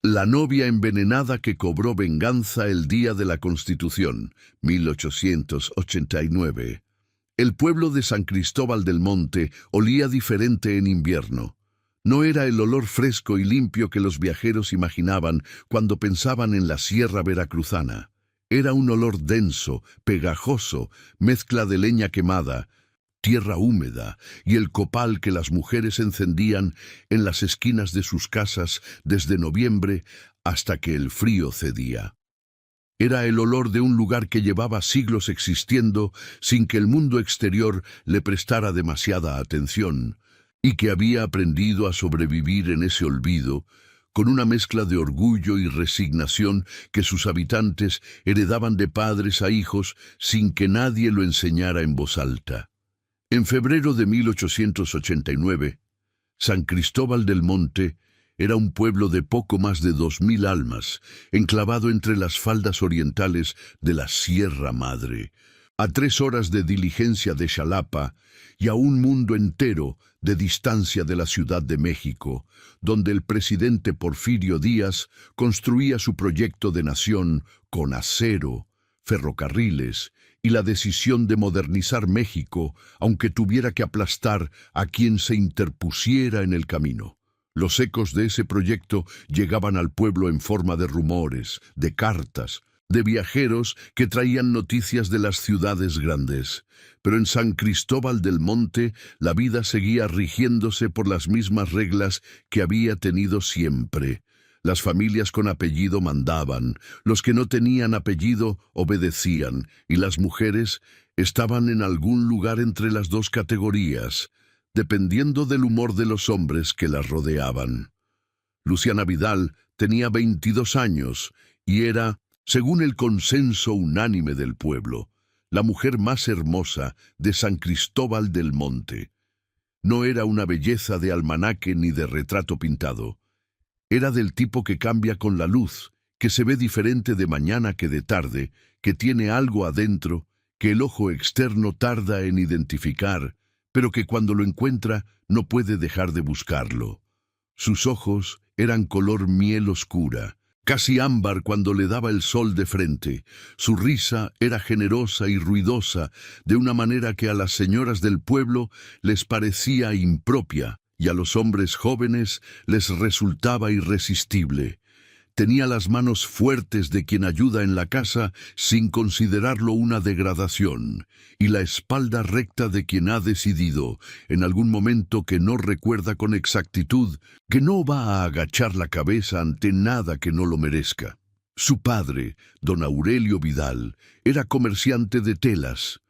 La novia envenenada que cobró venganza el día de la Constitución, 1889. El pueblo de San Cristóbal del Monte olía diferente en invierno. No era el olor fresco y limpio que los viajeros imaginaban cuando pensaban en la sierra veracruzana. Era un olor denso, pegajoso, mezcla de leña quemada, tierra húmeda y el copal que las mujeres encendían en las esquinas de sus casas desde noviembre hasta que el frío cedía. Era el olor de un lugar que llevaba siglos existiendo sin que el mundo exterior le prestara demasiada atención, y que había aprendido a sobrevivir en ese olvido, con una mezcla de orgullo y resignación que sus habitantes heredaban de padres a hijos sin que nadie lo enseñara en voz alta. En febrero de 1889, San Cristóbal del Monte era un pueblo de poco más de 2000 almas, enclavado entre las faldas orientales de la Sierra Madre, a 3 horas de diligencia de Xalapa y a un mundo entero de distancia de la Ciudad de México, donde el presidente Porfirio Díaz construía su proyecto de nación con acero, ferrocarriles y la decisión de modernizar México, aunque tuviera que aplastar a quien se interpusiera en el camino. Los ecos de ese proyecto llegaban al pueblo en forma de rumores, de cartas, de viajeros que traían noticias de las ciudades grandes. Pero en San Cristóbal del Monte la vida seguía rigiéndose por las mismas reglas que había tenido siempre. Las familias con apellido mandaban, los que no tenían apellido obedecían, y las mujeres estaban en algún lugar entre las dos categorías, dependiendo del humor de los hombres que las rodeaban. Luciana Vidal tenía 22 años y era, según el consenso unánime del pueblo, la mujer más hermosa de San Cristóbal del Monte. No era una belleza de almanaque ni de retrato pintado. Era del tipo que cambia con la luz, que se ve diferente de mañana que de tarde, que tiene algo adentro, que el ojo externo tarda en identificar, pero que cuando lo encuentra no puede dejar de buscarlo. Sus ojos eran color miel oscura, casi ámbar cuando le daba el sol de frente. Su risa era generosa y ruidosa, de una manera que a las señoras del pueblo les parecía impropia, y a los hombres jóvenes les resultaba irresistible. Tenía las manos fuertes de quien ayuda en la casa sin considerarlo una degradación, y la espalda recta de quien ha decidido, en algún momento que no recuerda con exactitud, que no va a agachar la cabeza ante nada que no lo merezca. Su padre, don Aurelio Vidal, era comerciante de telas.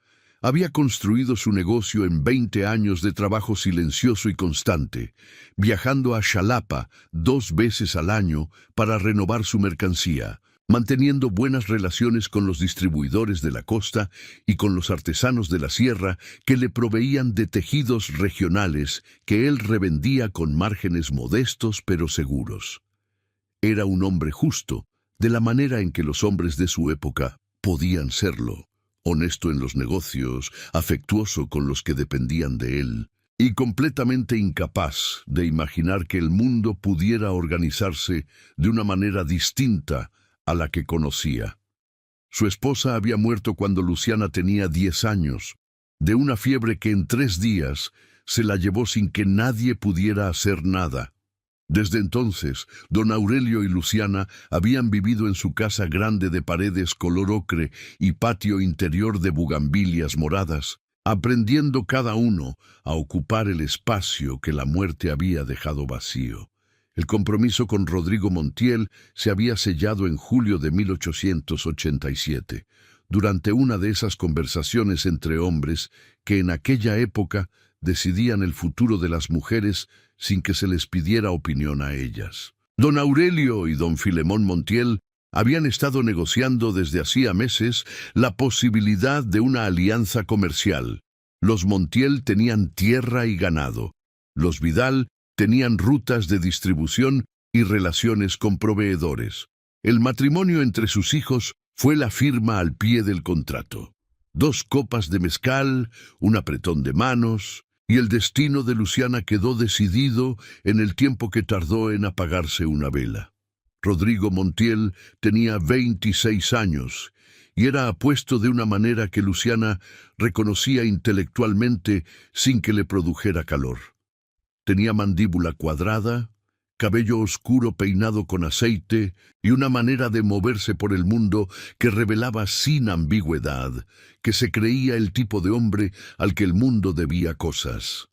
Había construido su negocio en 20 años de trabajo silencioso y constante, viajando a Xalapa 2 veces al año para renovar su mercancía, manteniendo buenas relaciones con los distribuidores de la costa y con los artesanos de la sierra que le proveían de tejidos regionales que él revendía con márgenes modestos pero seguros. Era un hombre justo, de la manera en que los hombres de su época podían serlo. Honesto en los negocios, afectuoso con los que dependían de él, y completamente incapaz de imaginar que el mundo pudiera organizarse de una manera distinta a la que conocía. Su esposa había muerto cuando Luciana tenía 10 años, de una fiebre que en 3 días se la llevó sin que nadie pudiera hacer nada. Desde entonces, don Aurelio y Luciana habían vivido en su casa grande de paredes color ocre y patio interior de bugambilias moradas, aprendiendo cada uno a ocupar el espacio que la muerte había dejado vacío. El compromiso con Rodrigo Montiel se había sellado en julio de 1887, durante una de esas conversaciones entre hombres que en aquella época decidían el futuro de las mujeres sin que se les pidiera opinión a ellas. Don Aurelio y don Filemón Montiel habían estado negociando desde hacía meses la posibilidad de una alianza comercial. Los Montiel tenían tierra y ganado. Los Vidal tenían rutas de distribución y relaciones con proveedores. El matrimonio entre sus hijos fue la firma al pie del contrato. 2 copas de mezcal, un apretón de manos, y el destino de Luciana quedó decidido en el tiempo que tardó en apagarse una vela. Rodrigo Montiel tenía 26 años y era apuesto de una manera que Luciana reconocía intelectualmente sin que le produjera calor. Tenía mandíbula cuadrada, cabello oscuro peinado con aceite y una manera de moverse por el mundo que revelaba sin ambigüedad que se creía el tipo de hombre al que el mundo debía cosas.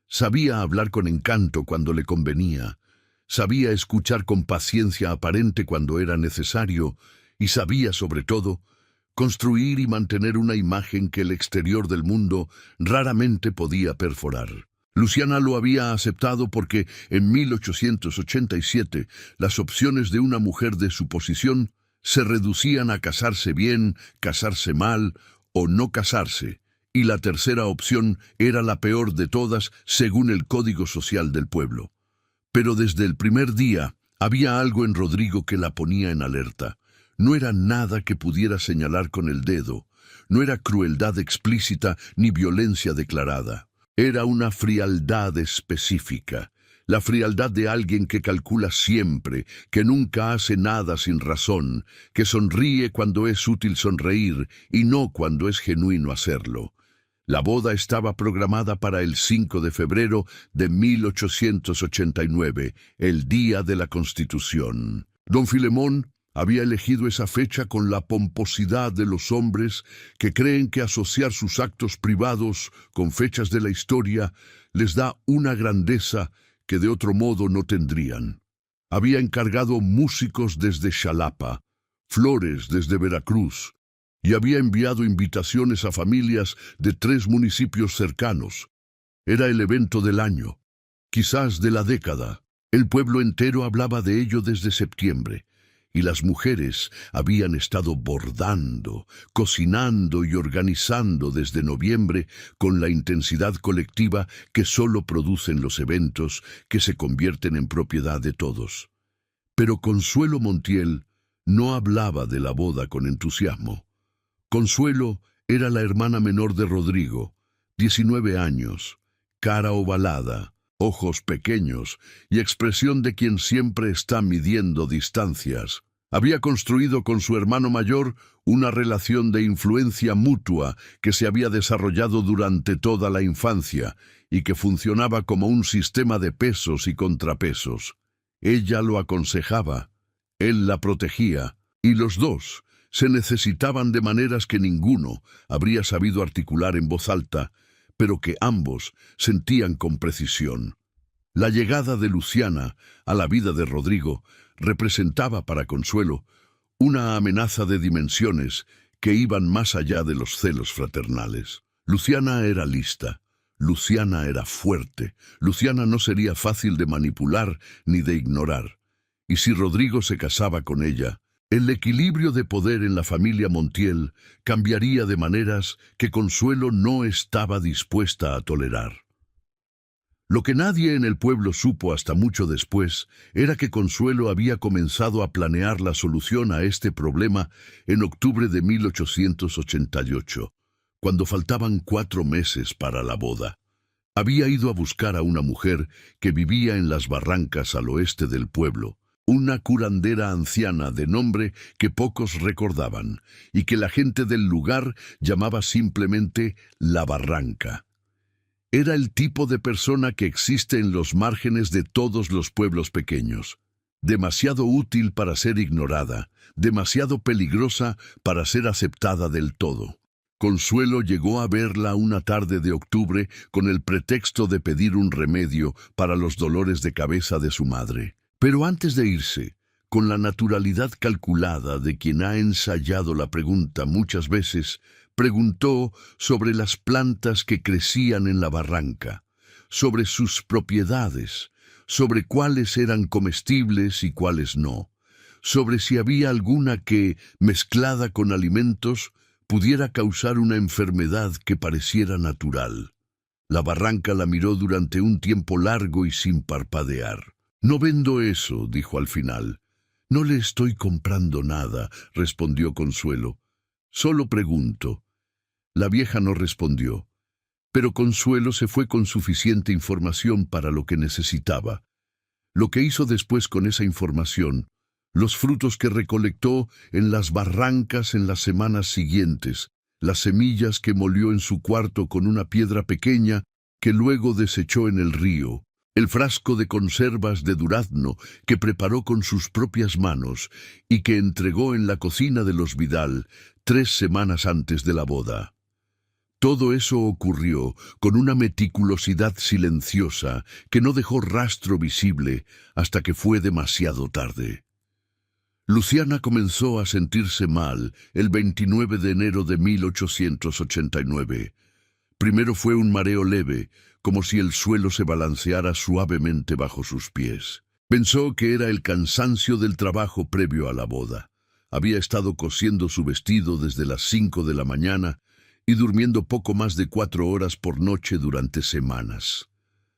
Sabía hablar con encanto cuando le convenía, sabía escuchar con paciencia aparente cuando era necesario y sabía, sobre todo, construir y mantener una imagen que el exterior del mundo raramente podía perforar. Luciana lo había aceptado porque en 1887 las opciones de una mujer de su posición se reducían a casarse bien, casarse mal o no casarse, y la tercera opción era la peor de todas según el código social del pueblo. Pero desde el primer día había algo en Rodrigo que la ponía en alerta. No era nada que pudiera señalar con el dedo, no era crueldad explícita ni violencia declarada. Era una frialdad específica, la frialdad de alguien que calcula siempre, que nunca hace nada sin razón, que sonríe cuando es útil sonreír y no cuando es genuino hacerlo. La boda estaba programada para el 5 de febrero de 1889, el día de la Constitución. Don Filemón había elegido esa fecha con la pomposidad de los hombres que creen que asociar sus actos privados con fechas de la historia les da una grandeza que de otro modo no tendrían. Había encargado músicos desde Xalapa, flores desde Veracruz, y había enviado invitaciones a familias de 3 municipios cercanos. Era el evento del año, quizás de la década. El pueblo entero hablaba de ello desde septiembre, y las mujeres habían estado bordando, cocinando y organizando desde noviembre con la intensidad colectiva que solo producen los eventos que se convierten en propiedad de todos. Pero Consuelo Montiel no hablaba de la boda con entusiasmo. Consuelo era la hermana menor de Rodrigo, 19 años, cara ovalada, ojos pequeños y expresión de quien siempre está midiendo distancias. Había construido con su hermano mayor una relación de influencia mutua que se había desarrollado durante toda la infancia y que funcionaba como un sistema de pesos y contrapesos. Ella lo aconsejaba, él la protegía, y los dos se necesitaban de maneras que ninguno habría sabido articular en voz alta, pero que ambos sentían con precisión. La llegada de Luciana a la vida de Rodrigo representaba para Consuelo una amenaza de dimensiones que iban más allá de los celos fraternales. Luciana era lista, Luciana era fuerte, Luciana no sería fácil de manipular ni de ignorar. Y si Rodrigo se casaba con ella, el equilibrio de poder en la familia Montiel cambiaría de maneras que Consuelo no estaba dispuesta a tolerar. Lo que nadie en el pueblo supo hasta mucho después era que Consuelo había comenzado a planear la solución a este problema en octubre de 1888, cuando faltaban 4 meses para la boda. Había ido a buscar a una mujer que vivía en las barrancas al oeste del pueblo, una curandera anciana de nombre que pocos recordaban y que la gente del lugar llamaba simplemente La Barranca. Era el tipo de persona que existe en los márgenes de todos los pueblos pequeños. Demasiado útil para ser ignorada, demasiado peligrosa para ser aceptada del todo. Consuelo llegó a verla una tarde de octubre con el pretexto de pedir un remedio para los dolores de cabeza de su madre. Pero antes de irse, con la naturalidad calculada de quien ha ensayado la pregunta muchas veces, preguntó sobre las plantas que crecían en la barranca, sobre sus propiedades, sobre cuáles eran comestibles y cuáles no, sobre si había alguna que, mezclada con alimentos, pudiera causar una enfermedad que pareciera natural. La barranca la miró durante un tiempo largo y sin parpadear. «No vendo eso», dijo al final. «No le estoy comprando nada», respondió Consuelo. «Solo pregunto». La vieja no respondió, pero Consuelo se fue con suficiente información para lo que necesitaba. Lo que hizo después con esa información los frutos que recolectó en las barrancas en las semanas siguientes, las semillas que molió en su cuarto con una piedra pequeña que luego desechó en el río, el frasco de conservas de durazno que preparó con sus propias manos y que entregó en la cocina de los Vidal 3 semanas antes de la boda. Todo eso ocurrió con una meticulosidad silenciosa que no dejó rastro visible hasta que fue demasiado tarde. Luciana comenzó a sentirse mal el 29 de enero de 1889. Primero fue un mareo leve, como si el suelo se balanceara suavemente bajo sus pies. Pensó que era el cansancio del trabajo previo a la boda. Había estado cosiendo su vestido desde las 5 de la mañana y durmiendo poco más de 4 horas por noche durante semanas.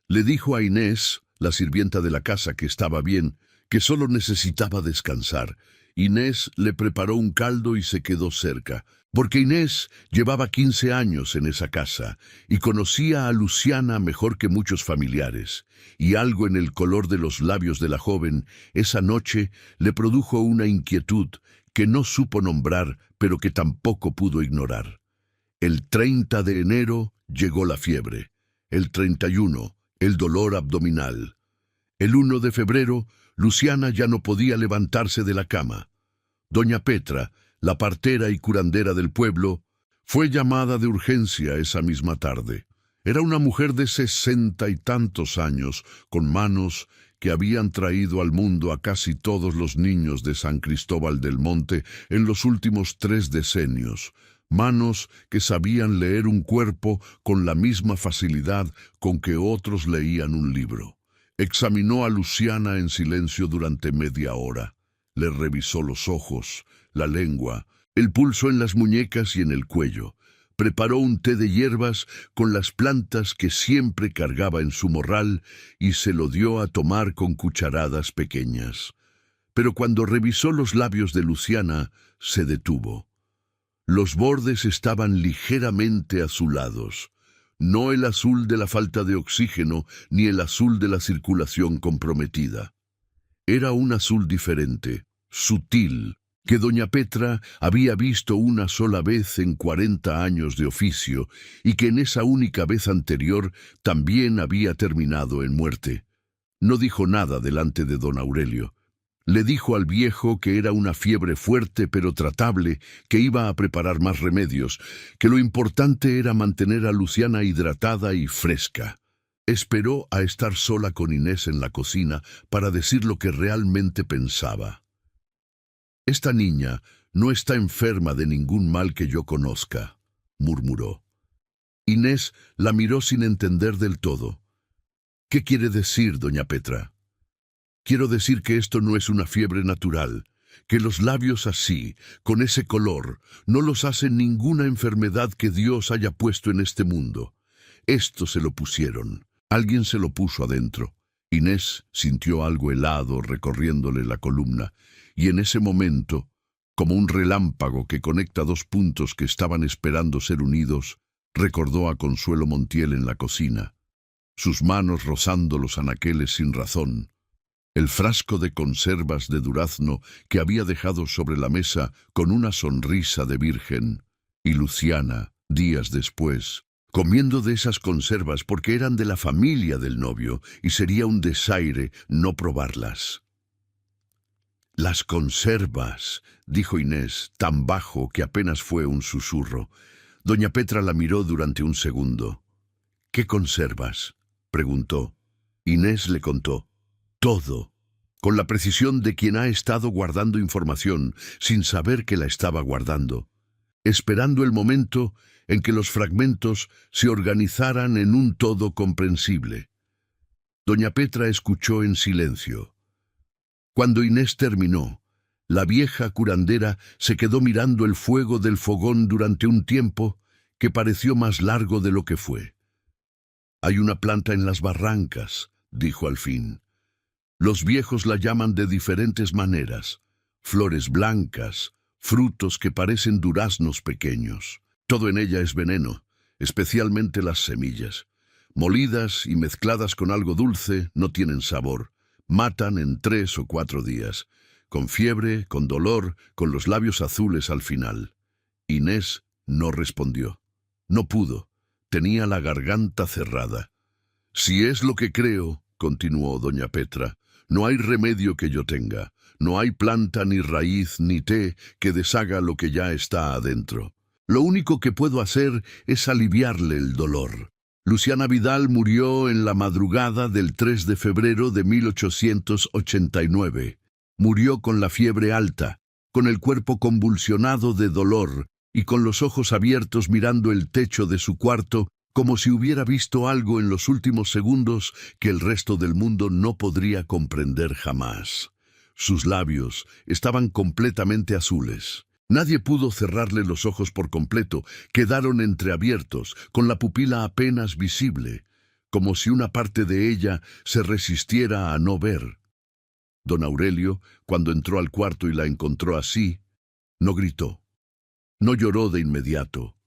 Le dijo a Inés, la sirvienta de la casa, que estaba bien, que solo necesitaba descansar. Inés le preparó un caldo y se quedó cerca, porque Inés llevaba 15 años en esa casa y conocía a Luciana mejor que muchos familiares, y algo en el color de los labios de la joven esa noche le produjo una inquietud que no supo nombrar, pero que tampoco pudo ignorar. El 30 de enero llegó la fiebre, el 31, el dolor abdominal. El 1 de febrero, Luciana ya no podía levantarse de la cama. Doña Petra, la partera y curandera del pueblo, fue llamada de urgencia esa misma tarde. Era una mujer de 60 y tantos años, con manos que habían traído al mundo a casi todos los niños de San Cristóbal del Monte en los últimos 3 decenios. Manos que sabían leer un cuerpo con la misma facilidad con que otros leían un libro. Examinó a Luciana en silencio durante media hora. Le revisó los ojos, la lengua, el pulso en las muñecas y en el cuello. Preparó un té de hierbas con las plantas que siempre cargaba en su morral y se lo dio a tomar con cucharadas pequeñas. Pero cuando revisó los labios de Luciana, se detuvo. Los bordes estaban ligeramente azulados. No el azul de la falta de oxígeno ni el azul de la circulación comprometida. Era un azul diferente, sutil, que doña Petra había visto una sola vez en 40 años de oficio y que en esa única vez anterior también había terminado en muerte. No dijo nada delante de don Aurelio. Le dijo al viejo que era una fiebre fuerte pero tratable, que iba a preparar más remedios, que lo importante era mantener a Luciana hidratada y fresca. Esperó a estar sola con Inés en la cocina para decir lo que realmente pensaba. «Esta niña no está enferma de ningún mal que yo conozca», murmuró. Inés la miró sin entender del todo. «¿Qué quiere decir, doña Petra?» «Quiero decir que esto no es una fiebre natural, que los labios así, con ese color, no los hace ninguna enfermedad que Dios haya puesto en este mundo. Esto se lo pusieron. Alguien se lo puso adentro». Inés sintió algo helado recorriéndole la columna, y en ese momento, como un relámpago que conecta 2 puntos que estaban esperando ser unidos, recordó a Consuelo Montiel en la cocina, sus manos rozando los anaqueles sin razón, el frasco de conservas de durazno que había dejado sobre la mesa con una sonrisa de virgen, y Luciana, días después, comiendo de esas conservas porque eran de la familia del novio y sería un desaire no probarlas. «Las conservas», dijo Inés, tan bajo que apenas fue un susurro. Doña Petra la miró durante un segundo. «¿Qué conservas?», preguntó. Inés le contó. Todo, con la precisión de quien ha estado guardando información sin saber que la estaba guardando, esperando el momento en que los fragmentos se organizaran en un todo comprensible. Doña Petra escuchó en silencio. Cuando Inés terminó, la vieja curandera se quedó mirando el fuego del fogón durante un tiempo que pareció más largo de lo que fue. «Hay una planta en las barrancas», dijo al fin. «Los viejos la llaman de diferentes maneras. Flores blancas, frutos que parecen duraznos pequeños. Todo en ella es veneno, especialmente las semillas. Molidas y mezcladas con algo dulce, no tienen sabor. Matan en 3 o 4 días. con fiebre, con dolor, con los labios azules al final. Inés no respondió. No pudo. Tenía la garganta cerrada. «Si es lo que creo», continuó doña Petra, «no hay remedio que yo tenga. No hay planta, ni raíz, ni té que deshaga lo que ya está adentro. Lo único que puedo hacer es aliviarle el dolor». Luciana Vidal murió en la madrugada del 3 de febrero de 1889. Murió con la fiebre alta, con el cuerpo convulsionado de dolor y con los ojos abiertos mirando el techo de su cuarto, como si hubiera visto algo en los últimos segundos que el resto del mundo no podría comprender jamás. Sus labios estaban completamente azules. Nadie pudo cerrarle los ojos por completo, quedaron entreabiertos, con la pupila apenas visible, como si una parte de ella se resistiera a no ver. Don Aurelio, cuando entró al cuarto y la encontró así, no gritó, no lloró de inmediato.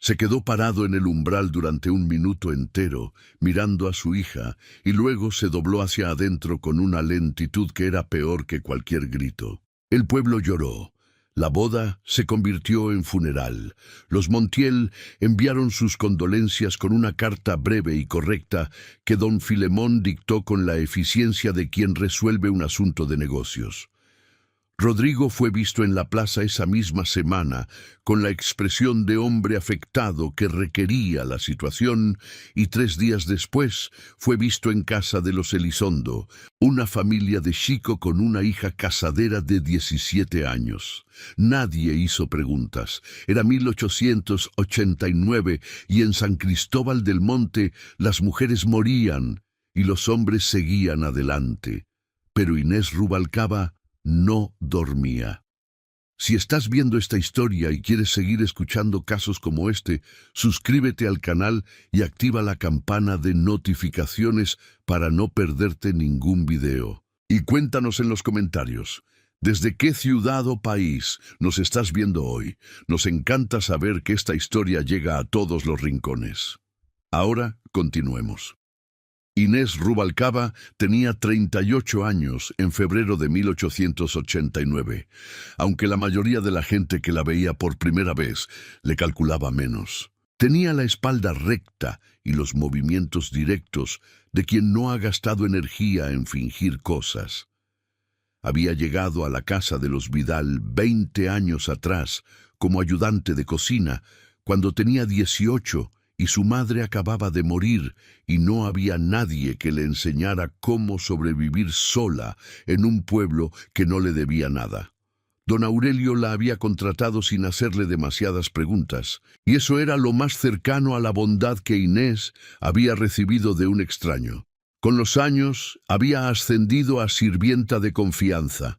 Se quedó parado en el umbral durante un minuto entero, mirando a su hija, y luego se dobló hacia adentro con una lentitud que era peor que cualquier grito. El pueblo lloró. La boda se convirtió en funeral. Los Montiel enviaron sus condolencias con una carta breve y correcta que don Filemón dictó con la eficiencia de quien resuelve un asunto de negocios. Rodrigo fue visto en la plaza esa misma semana, con la expresión de hombre afectado que requería la situación, y 3 días después fue visto en casa de los Elizondo, una familia de chico con una hija casadera de 17 años. Nadie hizo preguntas. Era 1889 y en San Cristóbal del Monte las mujeres morían y los hombres seguían adelante. Pero Inés Rubalcaba no dormía. Si estás viendo esta historia y quieres seguir escuchando casos como este, suscríbete al canal y activa la campana de notificaciones para no perderte ningún video. Y cuéntanos en los comentarios, ¿desde qué ciudad o país nos estás viendo hoy? Nos encanta saber que esta historia llega a todos los rincones. Ahora, continuemos. Inés Rubalcaba tenía 38 años en febrero de 1889, aunque la mayoría de la gente que la veía por primera vez le calculaba menos. Tenía la espalda recta y los movimientos directos de quien no ha gastado energía en fingir cosas. Había llegado a la casa de los Vidal 20 años atrás como ayudante de cocina, cuando tenía 18 y su madre acababa de morir y no había nadie que le enseñara cómo sobrevivir sola en un pueblo que no le debía nada. Don Aurelio la había contratado sin hacerle demasiadas preguntas, y eso era lo más cercano a la bondad que Inés había recibido de un extraño. Con los años había ascendido a sirvienta de confianza,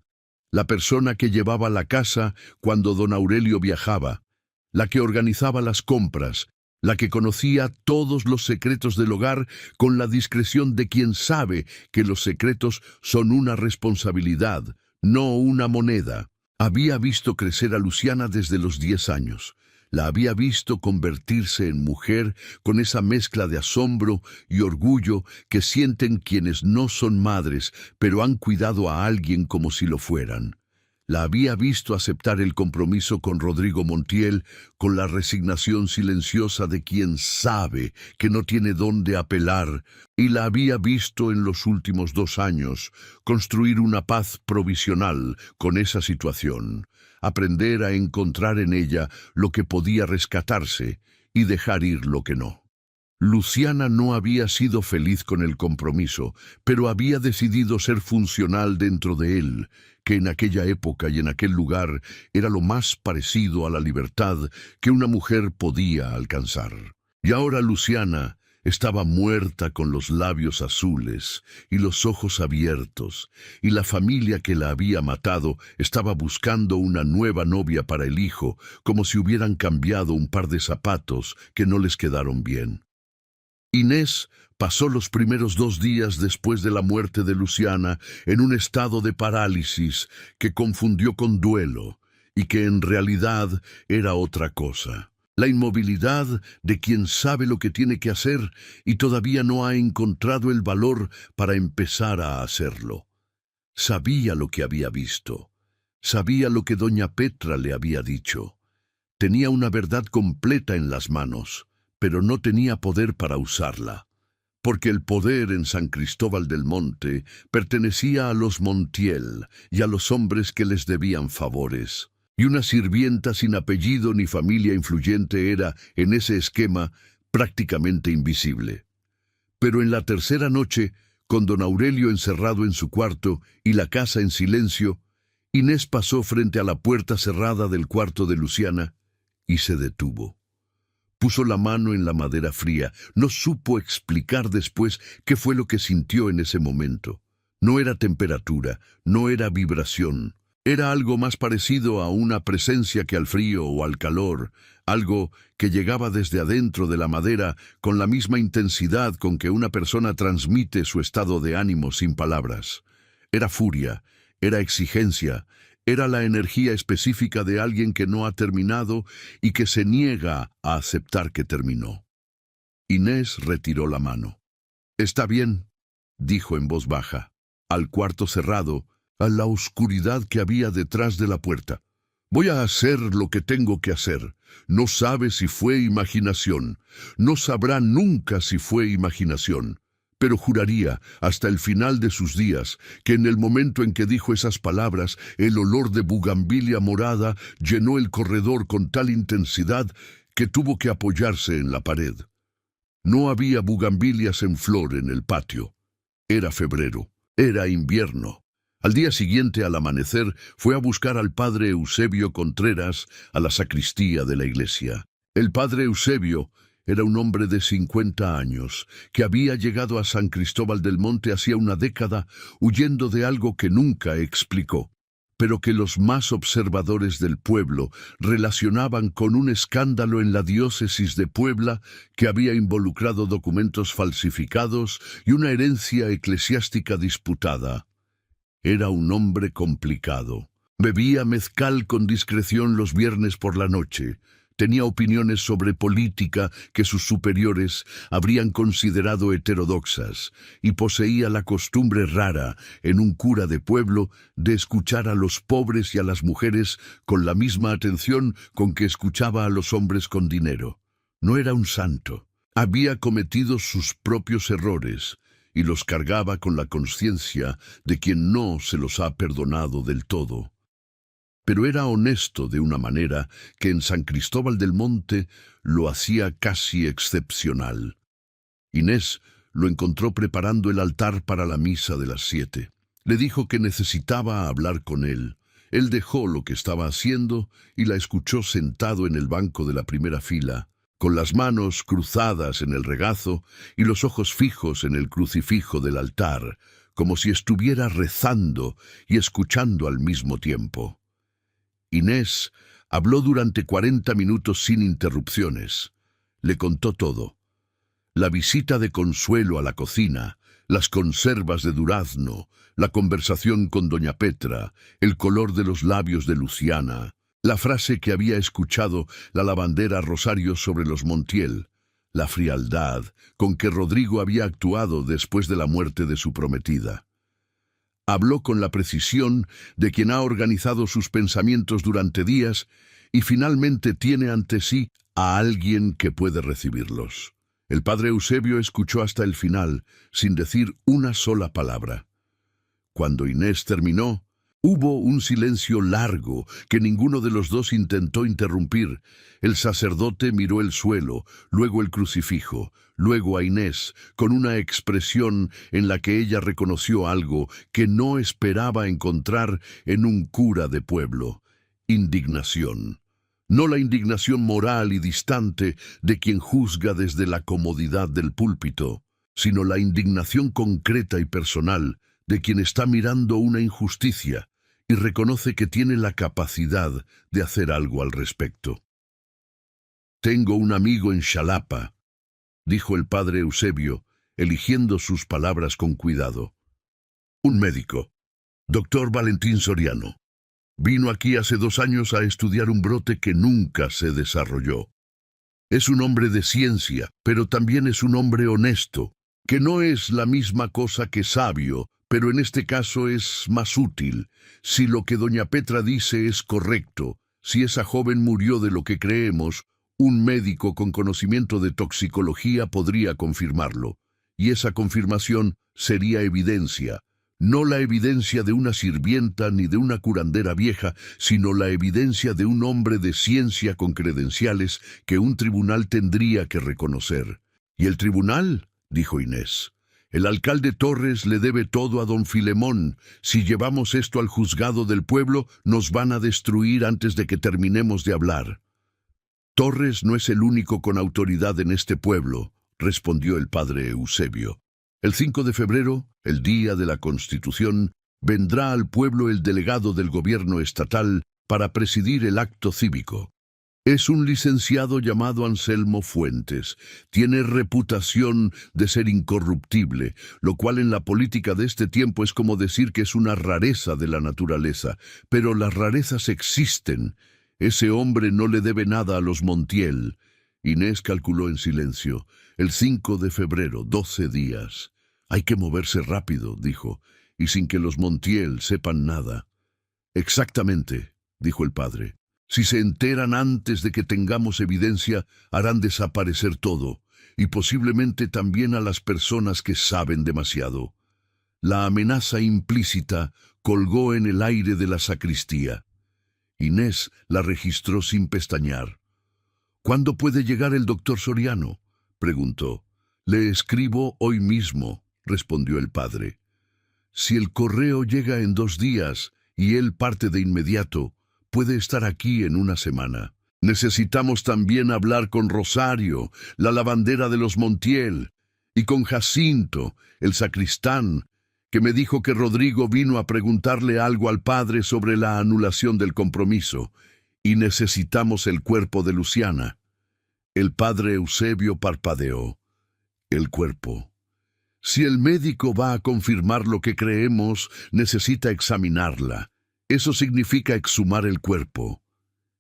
la persona que llevaba la casa cuando don Aurelio viajaba, la que organizaba las compras, la que conocía todos los secretos del hogar con la discreción de quien sabe que los secretos son una responsabilidad, no una moneda. Había visto crecer a Luciana desde los 10 años. La había visto convertirse en mujer con esa mezcla de asombro y orgullo que sienten quienes no son madres, pero han cuidado a alguien como si lo fueran. La había visto aceptar el compromiso con Rodrigo Montiel con la resignación silenciosa de quien sabe que no tiene dónde apelar, y la había visto en los últimos 2 años construir una paz provisional con esa situación, aprender a encontrar en ella lo que podía rescatarse y dejar ir lo que no. Luciana no había sido feliz con el compromiso, pero había decidido ser funcional dentro de él, que en aquella época y en aquel lugar era lo más parecido a la libertad que una mujer podía alcanzar. Y ahora Luciana estaba muerta con los labios azules y los ojos abiertos, y la familia que la había matado estaba buscando una nueva novia para el hijo, como si hubieran cambiado un par de zapatos que no les quedaron bien. Inés pasó los primeros 2 días después de la muerte de Luciana en un estado de parálisis que confundió con duelo y que en realidad era otra cosa. La inmovilidad de quien sabe lo que tiene que hacer y todavía no ha encontrado el valor para empezar a hacerlo. Sabía lo que había visto. Sabía lo que doña Petra le había dicho. Tenía una verdad completa en las manos, pero no tenía poder para usarla, porque el poder en San Cristóbal del Monte pertenecía a los Montiel y a los hombres que les debían favores. Y una sirvienta sin apellido ni familia influyente era, en ese esquema, prácticamente invisible. Pero en la tercera noche, con don Aurelio encerrado en su cuarto y la casa en silencio, Inés pasó frente a la puerta cerrada del cuarto de Luciana y se detuvo. Puso la mano en la madera fría. No supo explicar después qué fue lo que sintió en ese momento. No era temperatura, no era vibración. Era algo más parecido a una presencia que al frío o al calor, algo que llegaba desde adentro de la madera con la misma intensidad con que una persona transmite su estado de ánimo sin palabras. Era furia, era exigencia, era la energía específica de alguien que no ha terminado y que se niega a aceptar que terminó. Inés retiró la mano. «Está bien», dijo en voz baja, al cuarto cerrado, a la oscuridad que había detrás de la puerta. «Voy a hacer lo que tengo que hacer. No sabe si fue imaginación. No sabrá nunca si fue imaginación. Pero juraría, hasta el final de sus días, que en el momento en que dijo esas palabras, el olor de bugambilia morada llenó el corredor con tal intensidad que tuvo que apoyarse en la pared. No había bugambilias en flor en el patio. Era febrero, era invierno. Al día siguiente, al amanecer, fue a buscar al padre Eusebio Contreras a la sacristía de la iglesia. El padre Eusebio era un hombre de 50 años, que había llegado a San Cristóbal del Monte hacía una década, huyendo de algo que nunca explicó, pero que los más observadores del pueblo relacionaban con un escándalo en la diócesis de Puebla que había involucrado documentos falsificados y una herencia eclesiástica disputada. Era un hombre complicado. Bebía mezcal con discreción los viernes por la noche. Tenía opiniones sobre política que sus superiores habrían considerado heterodoxas y poseía la costumbre rara, en un cura de pueblo, de escuchar a los pobres y a las mujeres con la misma atención con que escuchaba a los hombres con dinero. No era un santo. Había cometido sus propios errores y los cargaba con la conciencia de quien no se los ha perdonado del todo. Pero era honesto de una manera que en San Cristóbal del Monte lo hacía casi excepcional. Inés lo encontró preparando el altar para la misa de las 7. Le dijo que necesitaba hablar con él. Él dejó lo que estaba haciendo y la escuchó sentado en el banco de la primera fila, con las manos cruzadas en el regazo y los ojos fijos en el crucifijo del altar, como si estuviera rezando y escuchando al mismo tiempo. Inés habló durante 40 minutos sin interrupciones. Le contó todo. La visita de Consuelo a la cocina, las conservas de durazno, la conversación con doña Petra, el color de los labios de Luciana, la frase que había escuchado la lavandera Rosario sobre los Montiel, la frialdad con que Rodrigo había actuado después de la muerte de su prometida. Habló con la precisión de quien ha organizado sus pensamientos durante días y finalmente tiene ante sí a alguien que puede recibirlos. El padre Eusebio escuchó hasta el final, sin decir una sola palabra. Cuando Inés terminó, hubo un silencio largo que ninguno de los dos intentó interrumpir. El sacerdote miró el suelo, luego el crucifijo, luego a Inés, con una expresión en la que ella reconoció algo que no esperaba encontrar en un cura de pueblo: indignación. No la indignación moral y distante de quien juzga desde la comodidad del púlpito, sino la indignación concreta y personal de quien está mirando una injusticia y reconoce que tiene la capacidad de hacer algo al respecto. «Tengo un amigo en Xalapa», dijo el padre Eusebio, eligiendo sus palabras con cuidado. «Un médico, doctor Valentín Soriano. Vino aquí hace 2 años a estudiar un brote que nunca se desarrolló. Es un hombre de ciencia, pero también es un hombre honesto, que no es la misma cosa que sabio, pero en este caso es más útil. Si lo que doña Petra dice es correcto, si esa joven murió de lo que creemos, un médico con conocimiento de toxicología podría confirmarlo, y esa confirmación sería evidencia. No la evidencia de una sirvienta ni de una curandera vieja, sino la evidencia de un hombre de ciencia con credenciales que un tribunal tendría que reconocer. ¿Y el tribunal?, dijo Inés. El alcalde Torres le debe todo a don Filemón. Si llevamos esto al juzgado del pueblo, nos van a destruir antes de que terminemos de hablar. Torres no es el único con autoridad en este pueblo, respondió el padre Eusebio. El 5 de febrero, el día de la Constitución, vendrá al pueblo el delegado del gobierno estatal para presidir el acto cívico. Es un licenciado llamado Anselmo Fuentes. Tiene reputación de ser incorruptible, lo cual en la política de este tiempo es como decir que es una rareza de la naturaleza. Pero las rarezas existen. Ese hombre no le debe nada a los Montiel. Inés calculó en silencio. El 5 de febrero, 12 días. Hay que moverse rápido, dijo, y sin que los Montiel sepan nada. Exactamente, dijo el padre. Si se enteran antes de que tengamos evidencia, harán desaparecer todo, y posiblemente también a las personas que saben demasiado. La amenaza implícita colgó en el aire de la sacristía. Inés la registró sin pestañear. ¿Cuándo puede llegar el doctor Soriano?, preguntó. Le escribo hoy mismo, respondió el padre. Si el correo llega en 2 días y él parte de inmediato, puede estar aquí en 1 semana. Necesitamos también hablar con Rosario, la lavandera de los Montiel, y con Jacinto, el sacristán, que me dijo que Rodrigo vino a preguntarle algo al padre sobre la anulación del compromiso, y necesitamos el cuerpo de Luciana. El padre Eusebio parpadeó. El cuerpo. Si el médico va a confirmar lo que creemos, necesita examinarla. Eso significa exhumar el cuerpo.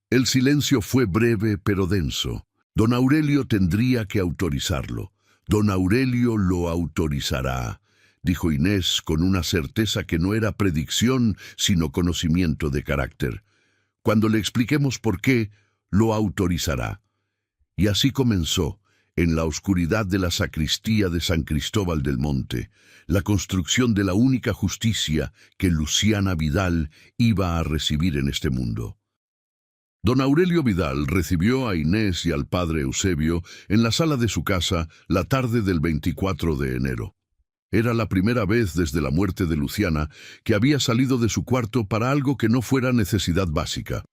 El silencio fue breve pero denso. Don Aurelio tendría que autorizarlo. Don Aurelio lo autorizará, dijo Inés con una certeza que no era predicción, sino conocimiento de carácter. Cuando le expliquemos por qué, lo autorizará. Y así comenzó, en la oscuridad de la sacristía de San Cristóbal del Monte, la construcción de la única justicia que Luciana Vidal iba a recibir en este mundo. Don Aurelio Vidal recibió a Inés y al padre Eusebio en la sala de su casa la tarde del 24 de enero. Era la primera vez desde la muerte de Luciana que había salido de su cuarto para algo que no fuera necesidad básica.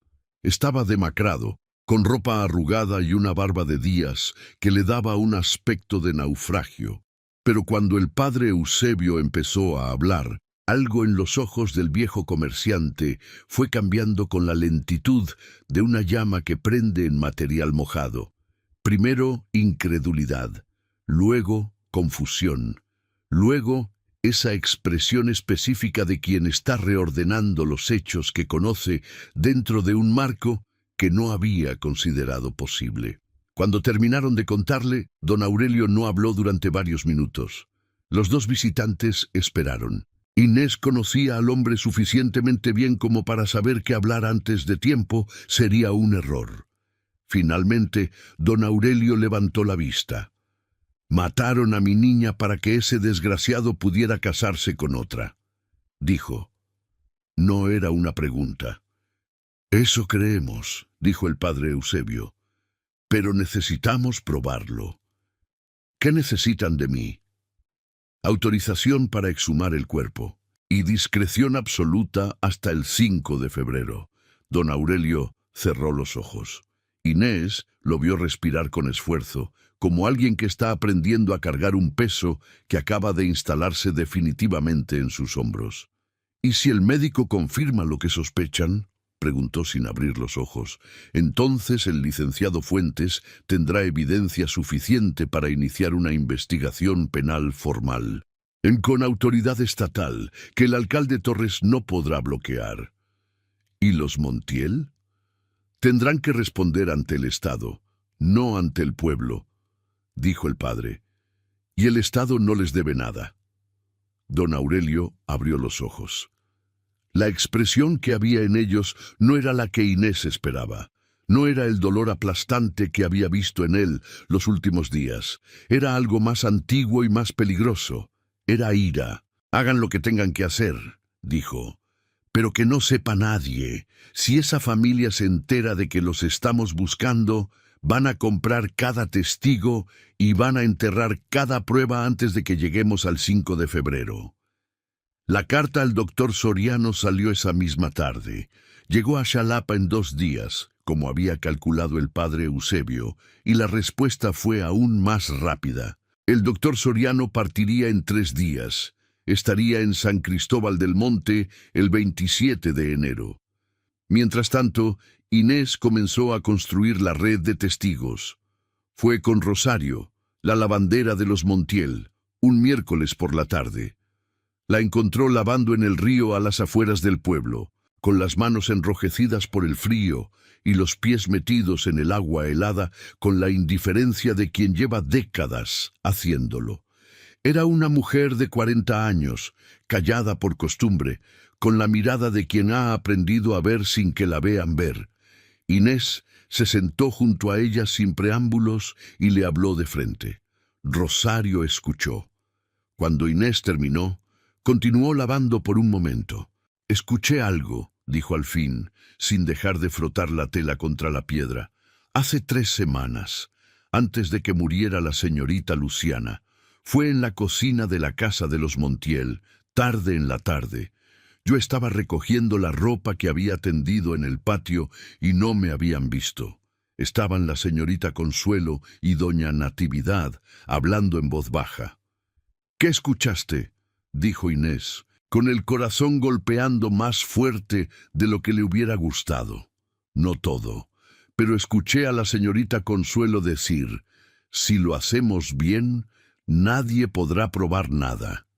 Estaba demacrado, con ropa arrugada y una barba de días que le daba un aspecto de naufragio. Pero cuando el padre Eusebio empezó a hablar, algo en los ojos del viejo comerciante fue cambiando con la lentitud de una llama que prende en material mojado. Primero, incredulidad, luego, confusión, luego, esa expresión específica de quien está reordenando los hechos que conoce dentro de un marco que no había considerado posible. Cuando terminaron de contarle, don Aurelio no habló durante varios minutos. Los 2 visitantes esperaron. Inés conocía al hombre suficientemente bien como para saber que hablar antes de tiempo sería un error. Finalmente, don Aurelio levantó la vista. «Mataron a mi niña para que ese desgraciado pudiera casarse con otra», dijo. No era una pregunta. «Eso creemos», dijo el padre Eusebio, «pero necesitamos probarlo». «¿Qué necesitan de mí?» «Autorización para exhumar el cuerpo y discreción absoluta hasta el 5 de febrero». Don Aurelio cerró los ojos. Inés lo vio respirar con esfuerzo, como alguien que está aprendiendo a cargar un peso que acaba de instalarse definitivamente en sus hombros. «¿Y si el médico confirma lo que sospechan?», preguntó sin abrir los ojos. «Entonces el licenciado Fuentes tendrá evidencia suficiente para iniciar una investigación penal formal, con autoridad estatal, que el alcalde Torres no podrá bloquear». «¿Y los Montiel?» «Tendrán que responder ante el Estado, no ante el pueblo», dijo el padre. «Y el Estado no les debe nada». Don Aurelio abrió los ojos. La expresión que había en ellos no era la que Inés esperaba. No era el dolor aplastante que había visto en él los últimos días. Era algo más antiguo y más peligroso. Era ira. «Hagan lo que tengan que hacer», dijo. «Pero que no sepa nadie. Si esa familia se entera de que los estamos buscando, van a comprar cada testigo y van a enterrar cada prueba antes de que lleguemos al 5 de febrero». La carta al doctor Soriano salió esa misma tarde. Llegó a Xalapa en 2 días, como había calculado el padre Eusebio, y la respuesta fue aún más rápida. El doctor Soriano partiría en 3 días. Estaría en San Cristóbal del Monte el 27 de enero. Mientras tanto, Inés comenzó a construir la red de testigos. Fue con Rosario, la lavandera de los Montiel, un miércoles por la tarde. La encontró lavando en el río a las afueras del pueblo, con las manos enrojecidas por el frío y los pies metidos en el agua helada con la indiferencia de quien lleva décadas haciéndolo. Era una mujer de 40 años, callada por costumbre, con la mirada de quien ha aprendido a ver sin que la vean ver. Inés se sentó junto a ella sin preámbulos y le habló de frente. Rosario escuchó. Cuando Inés terminó, continuó lavando por un momento. «Escuché algo», dijo al fin, sin dejar de frotar la tela contra la piedra. «Hace 3 semanas, antes de que muriera la señorita Luciana, fue en la cocina de la casa de los Montiel, tarde en la tarde. Yo estaba recogiendo la ropa que había tendido en el patio y no me habían visto. Estaban la señorita Consuelo y doña Natividad hablando en voz baja. «¿Qué escuchaste?», dijo Inés, con el corazón golpeando más fuerte de lo que le hubiera gustado. «No todo, pero escuché a la señorita Consuelo decir, si lo hacemos bien, nadie podrá probar nada.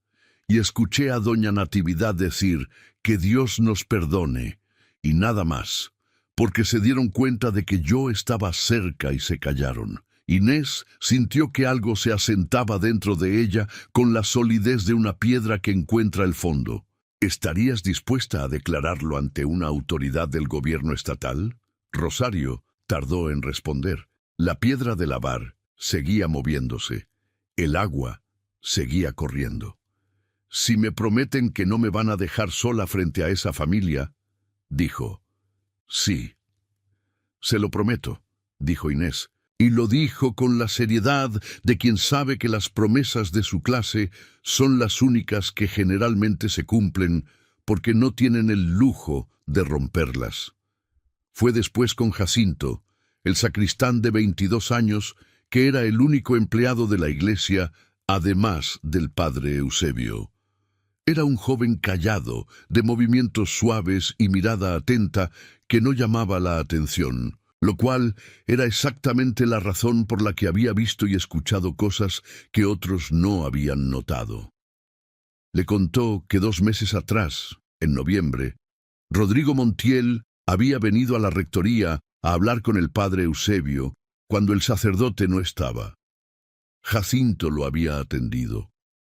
Y escuché a doña Natividad decir que Dios nos perdone, y nada más, porque se dieron cuenta de que yo estaba cerca y se callaron». Inés sintió que algo se asentaba dentro de ella con la solidez de una piedra que encuentra el fondo. «¿Estarías dispuesta a declararlo ante una autoridad del gobierno estatal?». Rosario tardó en responder. La piedra de lavar seguía moviéndose. El agua seguía corriendo. «Si me prometen que no me van a dejar sola frente a esa familia», dijo. «Sí». «Se lo prometo», dijo Inés. Y lo dijo con la seriedad de quien sabe que las promesas de su clase son las únicas que generalmente se cumplen porque no tienen el lujo de romperlas. Fue después con Jacinto, el sacristán de 22 años, que era el único empleado de la iglesia, además del padre Eusebio. Era un joven callado, de movimientos suaves y mirada atenta, que no llamaba la atención, lo cual era exactamente la razón por la que había visto y escuchado cosas que otros no habían notado. Le contó que 2 meses atrás, en noviembre, Rodrigo Montiel había venido a la rectoría a hablar con el padre Eusebio cuando el sacerdote no estaba. Jacinto lo había atendido.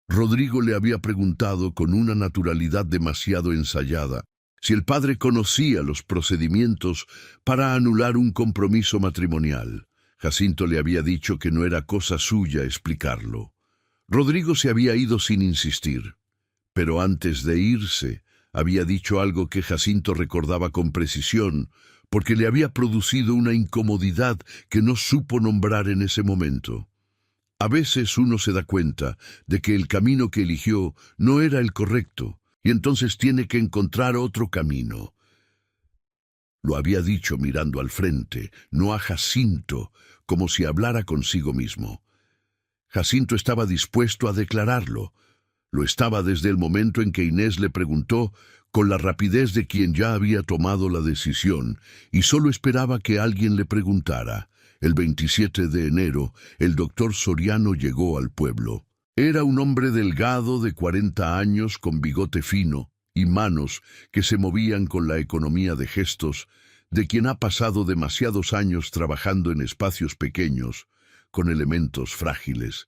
Rodrigo le había preguntado con una naturalidad demasiado ensayada si el padre conocía los procedimientos para anular un compromiso matrimonial. Jacinto le había dicho que no era cosa suya explicarlo. Rodrigo se había ido sin insistir, pero antes de irse había dicho algo que Jacinto recordaba con precisión, porque le había producido una incomodidad que no supo nombrar en ese momento. A veces uno se da cuenta de que el camino que eligió no era el correcto, y entonces tiene que encontrar otro camino. Lo había dicho mirando al frente, no a Jacinto, como si hablara consigo mismo. Jacinto estaba dispuesto a declararlo. Lo estaba desde el momento en que Inés le preguntó, con la rapidez de quien ya había tomado la decisión, y solo esperaba que alguien le preguntara. El 27 de enero, el doctor Soriano llegó al pueblo. Era un hombre delgado de 40 años con bigote fino y manos que se movían con la economía de gestos de quien ha pasado demasiados años trabajando en espacios pequeños, con elementos frágiles.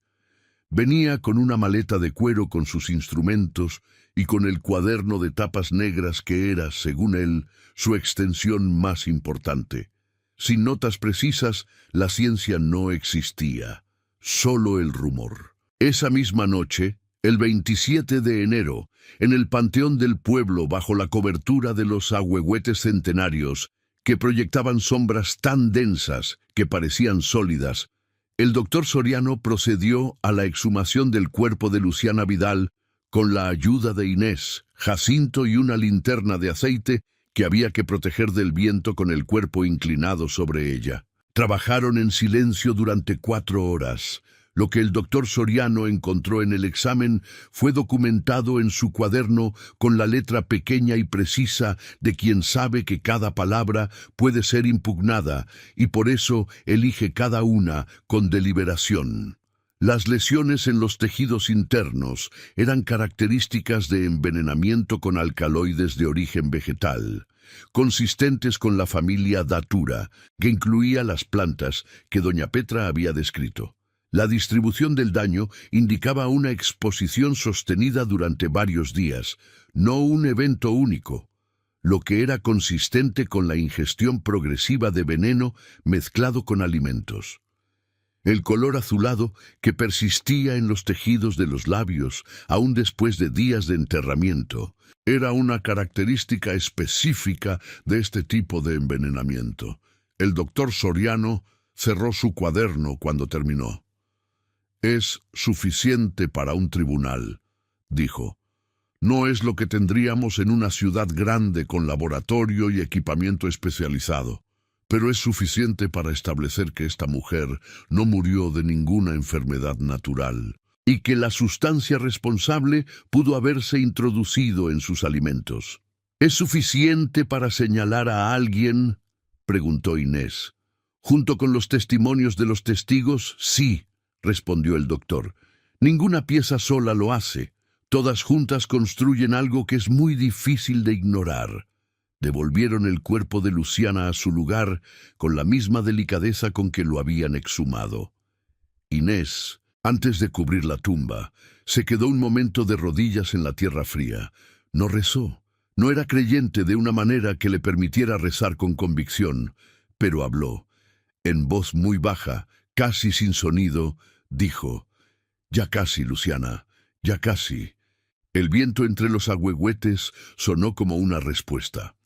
Venía con una maleta de cuero con sus instrumentos y con el cuaderno de tapas negras que era, según él, su extensión más importante. Sin notas precisas, la ciencia no existía, solo el rumor. Esa misma noche, el 27 de enero, en el panteón del pueblo, bajo la cobertura de los ahuehuetes centenarios, que proyectaban sombras tan densas que parecían sólidas, el doctor Soriano procedió a la exhumación del cuerpo de Luciana Vidal con la ayuda de Inés, Jacinto y una linterna de aceite que había que proteger del viento con el cuerpo inclinado sobre ella. Trabajaron en silencio durante 4 horas. Lo que el doctor Soriano encontró en el examen fue documentado en su cuaderno con la letra pequeña y precisa de quien sabe que cada palabra puede ser impugnada y por eso elige cada una con deliberación. Las lesiones en los tejidos internos eran características de envenenamiento con alcaloides de origen vegetal, consistentes con la familia Datura, que incluía las plantas que doña Petra había descrito. La distribución del daño indicaba una exposición sostenida durante varios días, no un evento único, lo que era consistente con la ingestión progresiva de veneno mezclado con alimentos. El color azulado que persistía en los tejidos de los labios, aún después de días de enterramiento, era una característica específica de este tipo de envenenamiento. El doctor Soriano cerró su cuaderno cuando terminó. «Es suficiente para un tribunal», dijo. «No es lo que tendríamos en una ciudad grande con laboratorio y equipamiento especializado, pero es suficiente para establecer que esta mujer no murió de ninguna enfermedad natural y que la sustancia responsable pudo haberse introducido en sus alimentos». «¿Es suficiente para señalar a alguien?», preguntó Inés. «Junto con los testimonios de los testigos, sí», respondió el doctor. «Ninguna pieza sola lo hace. Todas juntas construyen algo que es muy difícil de ignorar». Devolvieron el cuerpo de Luciana a su lugar con la misma delicadeza con que lo habían exhumado. Inés, antes de cubrir la tumba, se quedó un momento de rodillas en la tierra fría. No rezó. No era creyente de una manera que le permitiera rezar con convicción, pero habló. En voz muy baja, casi sin sonido, dijo: «Ya casi, Luciana, ya casi». El viento entre los ahuehuetes sonó como una respuesta.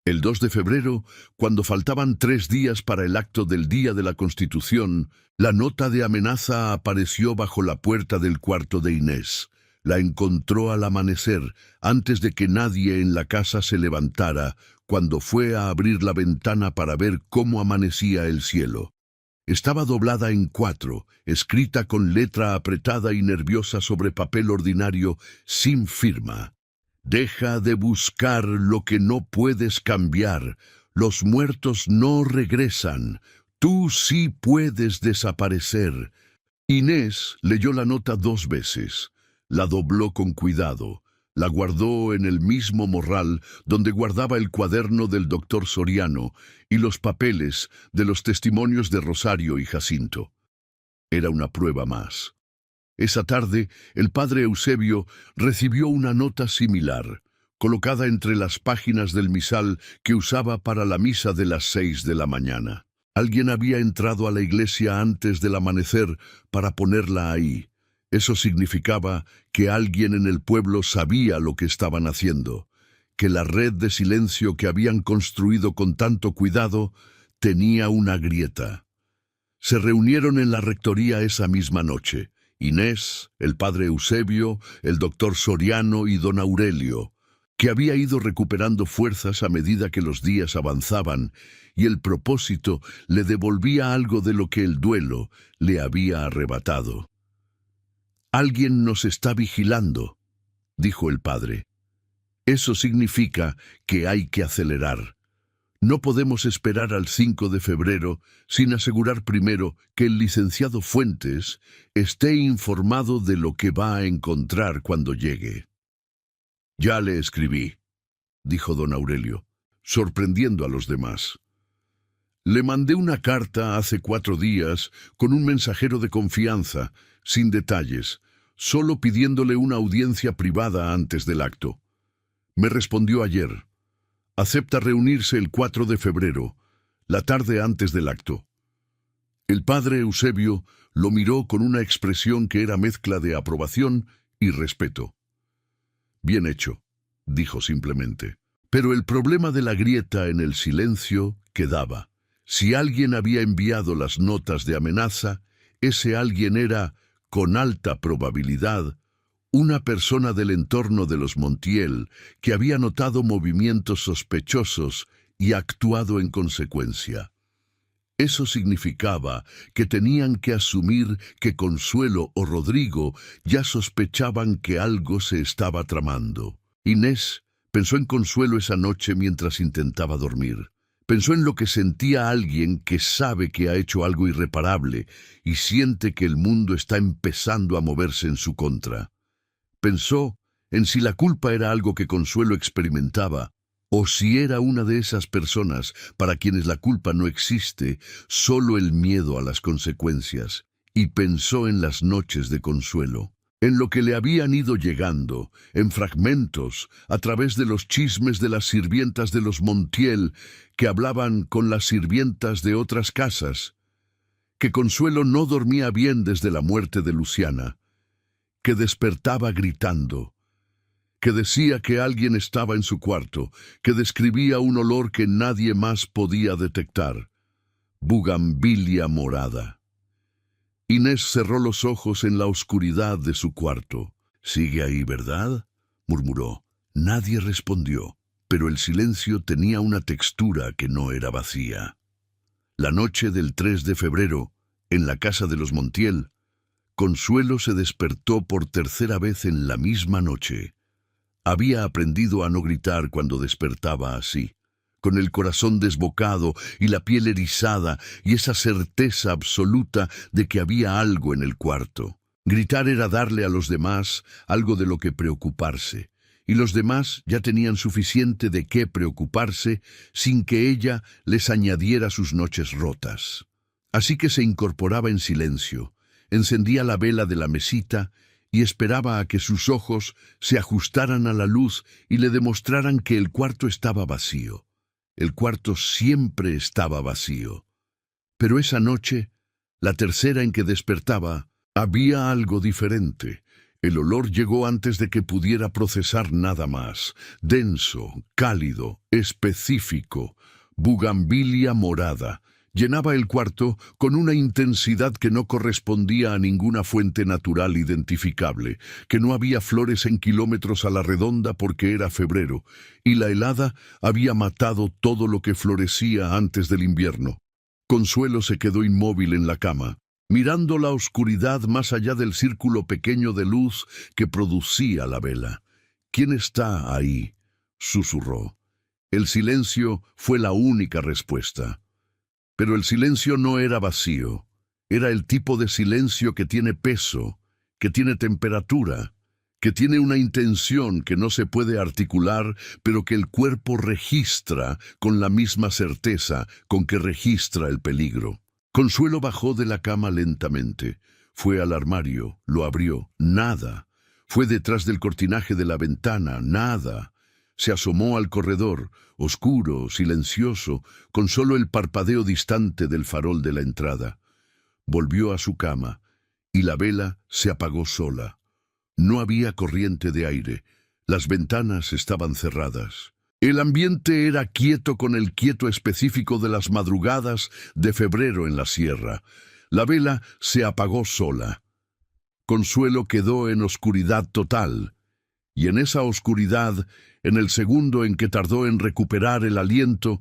El 2 de febrero, cuando faltaban 3 días para el acto del Día de la Constitución, la nota de amenaza apareció bajo la puerta del cuarto de Inés. La encontró al amanecer, antes de que nadie en la casa se levantara, cuando fue a abrir la ventana para ver cómo amanecía el cielo. Estaba doblada en 4, escrita con letra apretada y nerviosa sobre papel ordinario, sin firma. «Deja de buscar lo que no puedes cambiar. Los muertos no regresan. Tú sí puedes desaparecer». Inés leyó la nota 2 veces. La dobló con cuidado. La guardó en el mismo morral donde guardaba el cuaderno del doctor Soriano y los papeles de los testimonios de Rosario y Jacinto. Era una prueba más. Esa tarde, el padre Eusebio recibió una nota similar, colocada entre las páginas del misal que usaba para la misa de las 6 de la mañana. Alguien había entrado a la iglesia antes del amanecer para ponerla ahí. Eso significaba que alguien en el pueblo sabía lo que estaban haciendo, que la red de silencio que habían construido con tanto cuidado tenía una grieta. Se reunieron en la rectoría esa misma noche. Inés, el padre Eusebio, el doctor Soriano y don Aurelio, que había ido recuperando fuerzas a medida que los días avanzaban, y el propósito le devolvía algo de lo que el duelo le había arrebatado. «Alguien nos está vigilando», dijo el padre. «Eso significa que hay que acelerar. No podemos esperar al 5 de febrero sin asegurar primero que el licenciado Fuentes esté informado de lo que va a encontrar cuando llegue». «Ya le escribí», dijo don Aurelio, sorprendiendo a los demás. «Le mandé una carta hace 4 días con un mensajero de confianza, sin detalles, solo pidiéndole una audiencia privada antes del acto. Me respondió ayer. Acepta reunirse el 4 de febrero, la tarde antes del acto. El padre Eusebio lo miró con una expresión que era mezcla de aprobación y respeto. Bien hecho, dijo simplemente. Pero el problema de la grieta en el silencio quedaba. Si alguien había enviado las notas de amenaza, ese alguien era, con alta probabilidad, una persona del entorno de los Montiel que había notado movimientos sospechosos y actuado en consecuencia. Eso significaba que tenían que asumir que Consuelo o Rodrigo ya sospechaban que algo se estaba tramando. Inés pensó en Consuelo esa noche mientras intentaba dormir. Pensó en lo que sentía alguien que sabe que ha hecho algo irreparable y siente que el mundo está empezando a moverse en su contra. Pensó en si la culpa era algo que Consuelo experimentaba, o si era una de esas personas para quienes la culpa no existe, solo el miedo a las consecuencias, y pensó en las noches de Consuelo, en lo que le habían ido llegando, en fragmentos, a través de los chismes de las sirvientas de los Montiel, que hablaban con las sirvientas de otras casas, que Consuelo no dormía bien desde la muerte de Luciana, que despertaba gritando, que decía que alguien estaba en su cuarto, que describía un olor que nadie más podía detectar. Bugambilia morada. Inés cerró los ojos en la oscuridad de su cuarto. «¿Sigue ahí, verdad?», murmuró. Nadie respondió, pero el silencio tenía una textura que no era vacía. La noche del 3 de febrero, en la casa de los Montiel, Consuelo se despertó por tercera vez en la misma noche. Había aprendido a no gritar cuando despertaba así, con el corazón desbocado y la piel erizada y esa certeza absoluta de que había algo en el cuarto. Gritar era darle a los demás algo de lo que preocuparse, y los demás ya tenían suficiente de qué preocuparse sin que ella les añadiera sus noches rotas. Así que se incorporaba en silencio, encendía la vela de la mesita y esperaba a que sus ojos se ajustaran a la luz y le demostraran que el cuarto estaba vacío. El cuarto siempre estaba vacío. Pero esa noche, la tercera en que despertaba, había algo diferente. El olor llegó antes de que pudiera procesar nada más. Denso, cálido, específico, bugambilia morada. Llenaba el cuarto con una intensidad que no correspondía a ninguna fuente natural identificable, que no había flores en kilómetros a la redonda porque era febrero, y la helada había matado todo lo que florecía antes del invierno. Consuelo se quedó inmóvil en la cama, mirando la oscuridad más allá del círculo pequeño de luz que producía la vela. «¿Quién está ahí?», susurró. El silencio fue la única respuesta. Pero el silencio no era vacío. Era el tipo de silencio que tiene peso, que tiene temperatura, que tiene una intención que no se puede articular, pero que el cuerpo registra con la misma certeza con que registra el peligro. Consuelo bajó de la cama lentamente. Fue al armario, lo abrió. Nada. Fue detrás del cortinaje de la ventana. Nada. Se asomó al corredor, oscuro, silencioso, con solo el parpadeo distante del farol de la entrada. Volvió a su cama, y la vela se apagó sola. No había corriente de aire. Las ventanas estaban cerradas. El ambiente era quieto con el quieto específico de las madrugadas de febrero en la sierra. La vela se apagó sola. Consuelo quedó en oscuridad total. Y en esa oscuridad, en el segundo en que tardó en recuperar el aliento,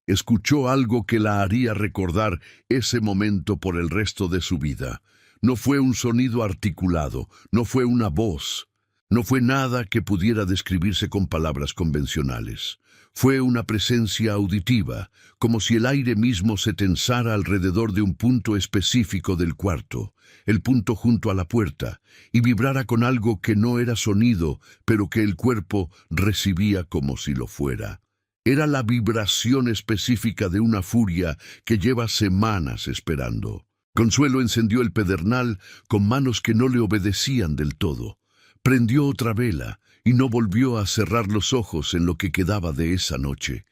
escuchó algo que la haría recordar ese momento por el resto de su vida. No fue un sonido articulado, no fue una voz, no fue nada que pudiera describirse con palabras convencionales. Fue una presencia auditiva, como si el aire mismo se tensara alrededor de un punto específico del cuarto, el punto junto a la puerta, y vibrara con algo que no era sonido, pero que el cuerpo recibía como si lo fuera. Era la vibración específica de una furia que lleva semanas esperando. Consuelo encendió el pedernal con manos que no le obedecían del todo. Prendió otra vela y no volvió a cerrar los ojos en lo que quedaba de esa noche.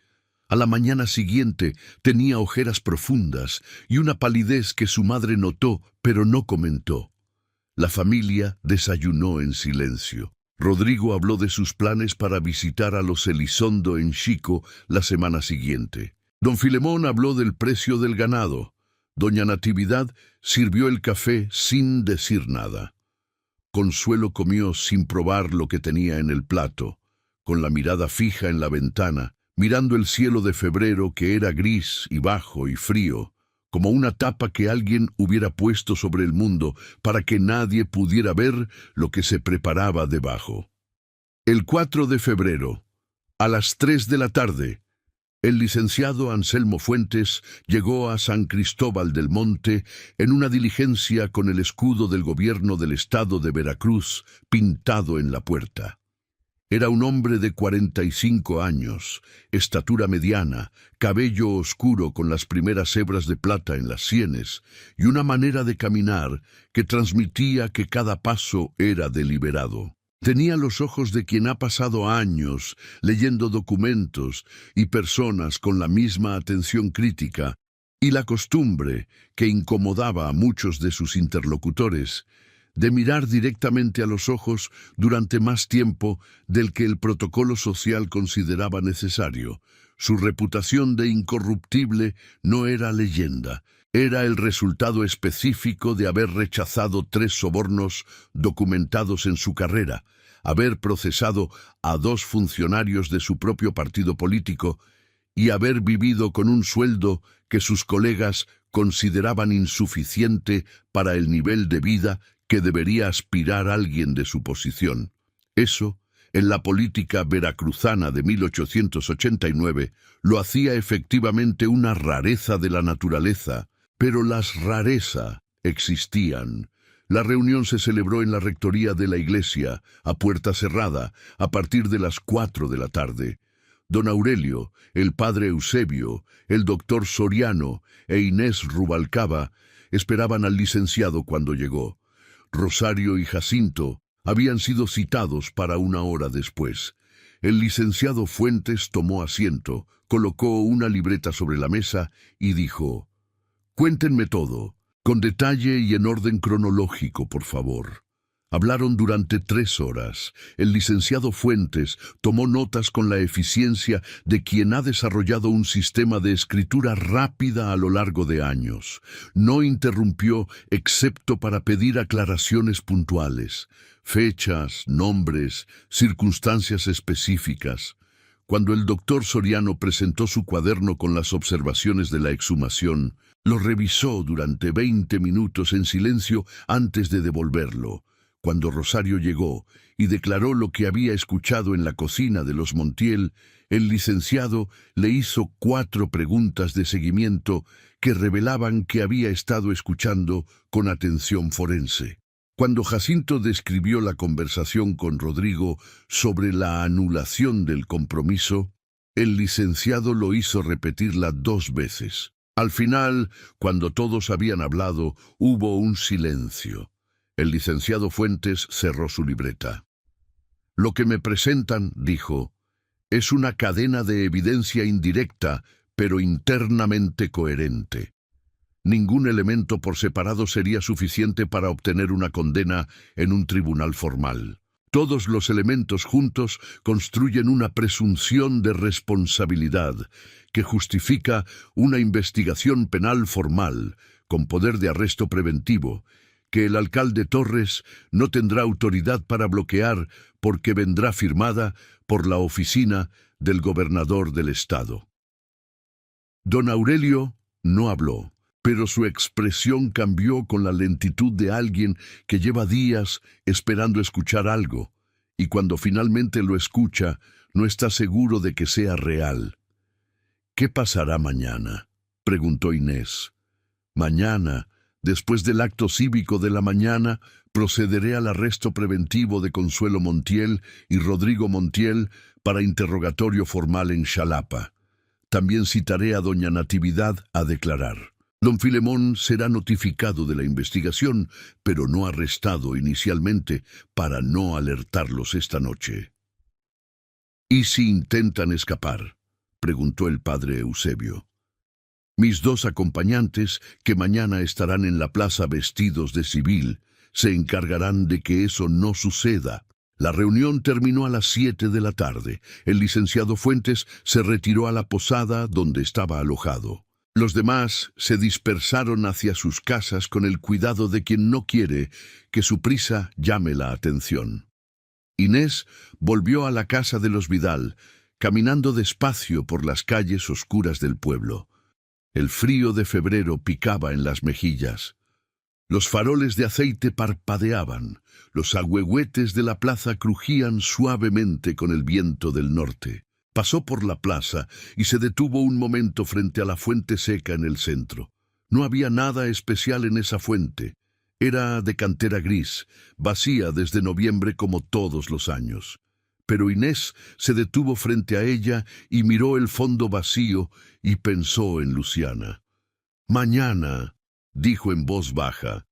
A la mañana siguiente tenía ojeras profundas y una palidez que su madre notó, pero no comentó. La familia desayunó en silencio. Rodrigo habló de sus planes para visitar a los Elizondo en Xico la semana siguiente. Don Filemón habló del precio del ganado. Doña Natividad sirvió el café sin decir nada. Consuelo comió sin probar lo que tenía en el plato, con la mirada fija en la ventana, mirando el cielo de febrero que era gris y bajo y frío, como una tapa que alguien hubiera puesto sobre el mundo para que nadie pudiera ver lo que se preparaba debajo. El 4 de febrero, a las 3 de la tarde, el licenciado Anselmo Fuentes llegó a San Cristóbal del Monte en una diligencia con el escudo del gobierno del estado de Veracruz pintado en la puerta. Era un hombre de 45 años, estatura mediana, cabello oscuro con las primeras hebras de plata en las sienes y una manera de caminar que transmitía que cada paso era deliberado. Tenía los ojos de quien ha pasado años leyendo documentos y personas con la misma atención crítica y la costumbre, que incomodaba a muchos de sus interlocutores, de mirar directamente a los ojos durante más tiempo del que el protocolo social consideraba necesario. Su reputación de incorruptible no era leyenda, era el resultado específico de haber rechazado 3 sobornos documentados en su carrera, haber procesado a 2 funcionarios de su propio partido político y haber vivido con un sueldo que sus colegas consideraban insuficiente para el nivel de vida que debería aspirar alguien de su posición. Eso, en la política veracruzana de 1889, lo hacía efectivamente una rareza de la naturaleza, pero las rarezas existían. La reunión se celebró en la rectoría de la iglesia, a puerta cerrada, a partir de las 4 de la tarde. Don Aurelio, el padre Eusebio, el doctor Soriano e Inés Rubalcaba esperaban al licenciado cuando llegó. Rosario y Jacinto habían sido citados para 1 hora después. El licenciado Fuentes tomó asiento, colocó una libreta sobre la mesa y dijo: «Cuéntenme todo, con detalle y en orden cronológico, por favor». Hablaron durante 3 horas. El licenciado Fuentes tomó notas con la eficiencia de quien ha desarrollado un sistema de escritura rápida a lo largo de años. No interrumpió excepto para pedir aclaraciones puntuales, fechas, nombres, circunstancias específicas. Cuando el doctor Soriano presentó su cuaderno con las observaciones de la exhumación, lo revisó durante 20 minutos en silencio antes de devolverlo. Cuando Rosario llegó y declaró lo que había escuchado en la cocina de los Montiel, el licenciado le hizo 4 preguntas de seguimiento que revelaban que había estado escuchando con atención forense. Cuando Jacinto describió la conversación con Rodrigo sobre la anulación del compromiso, el licenciado lo hizo repetirla 2 veces. Al final, cuando todos habían hablado, hubo un silencio. El licenciado Fuentes cerró su libreta. «Lo que me presentan», dijo, «es una cadena de evidencia indirecta, pero internamente coherente. Ningún elemento por separado sería suficiente para obtener una condena en un tribunal formal. Todos los elementos juntos construyen una presunción de responsabilidad que justifica una investigación penal formal, con poder de arresto preventivo, que el alcalde Torres no tendrá autoridad para bloquear porque vendrá firmada por la oficina del gobernador del estado». Don Aurelio no habló, pero su expresión cambió con la lentitud de alguien que lleva días esperando escuchar algo, y cuando finalmente lo escucha, no está seguro de que sea real. «¿Qué pasará mañana?», preguntó Inés. «Mañana, después del acto cívico de la mañana, procederé al arresto preventivo de Consuelo Montiel y Rodrigo Montiel para interrogatorio formal en Xalapa. También citaré a doña Natividad a declarar. Don Filemón será notificado de la investigación, pero no arrestado inicialmente para no alertarlos esta noche. ¿Y si intentan escapar?, preguntó el padre Eusebio. Mis dos acompañantes, que mañana estarán en la plaza vestidos de civil, se encargarán de que eso no suceda. La reunión terminó a las 7 de la tarde. El licenciado Fuentes se retiró a la posada donde estaba alojado. Los demás se dispersaron hacia sus casas con el cuidado de quien no quiere que su prisa llame la atención. Inés volvió a la casa de los Vidal, caminando despacio por las calles oscuras del pueblo. El frío de febrero picaba en las mejillas. Los faroles de aceite parpadeaban, los agüehuetes de la plaza crujían suavemente con el viento del norte. Pasó por la plaza y se detuvo un momento frente a la fuente seca en el centro. No había nada especial en esa fuente. Era de cantera gris, vacía desde noviembre como todos los años. Pero Inés se detuvo frente a ella y miró el fondo vacío y pensó en Luciana. «Mañana», dijo en voz baja.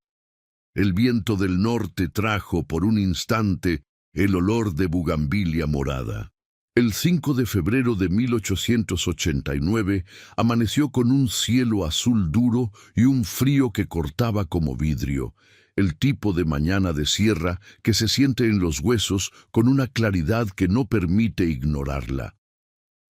El viento del norte trajo por un instante el olor de bugambilia morada. El 5 de febrero de 1889 amaneció con un cielo azul duro y un frío que cortaba como vidrio, el tipo de mañana de sierra que se siente en los huesos con una claridad que no permite ignorarla.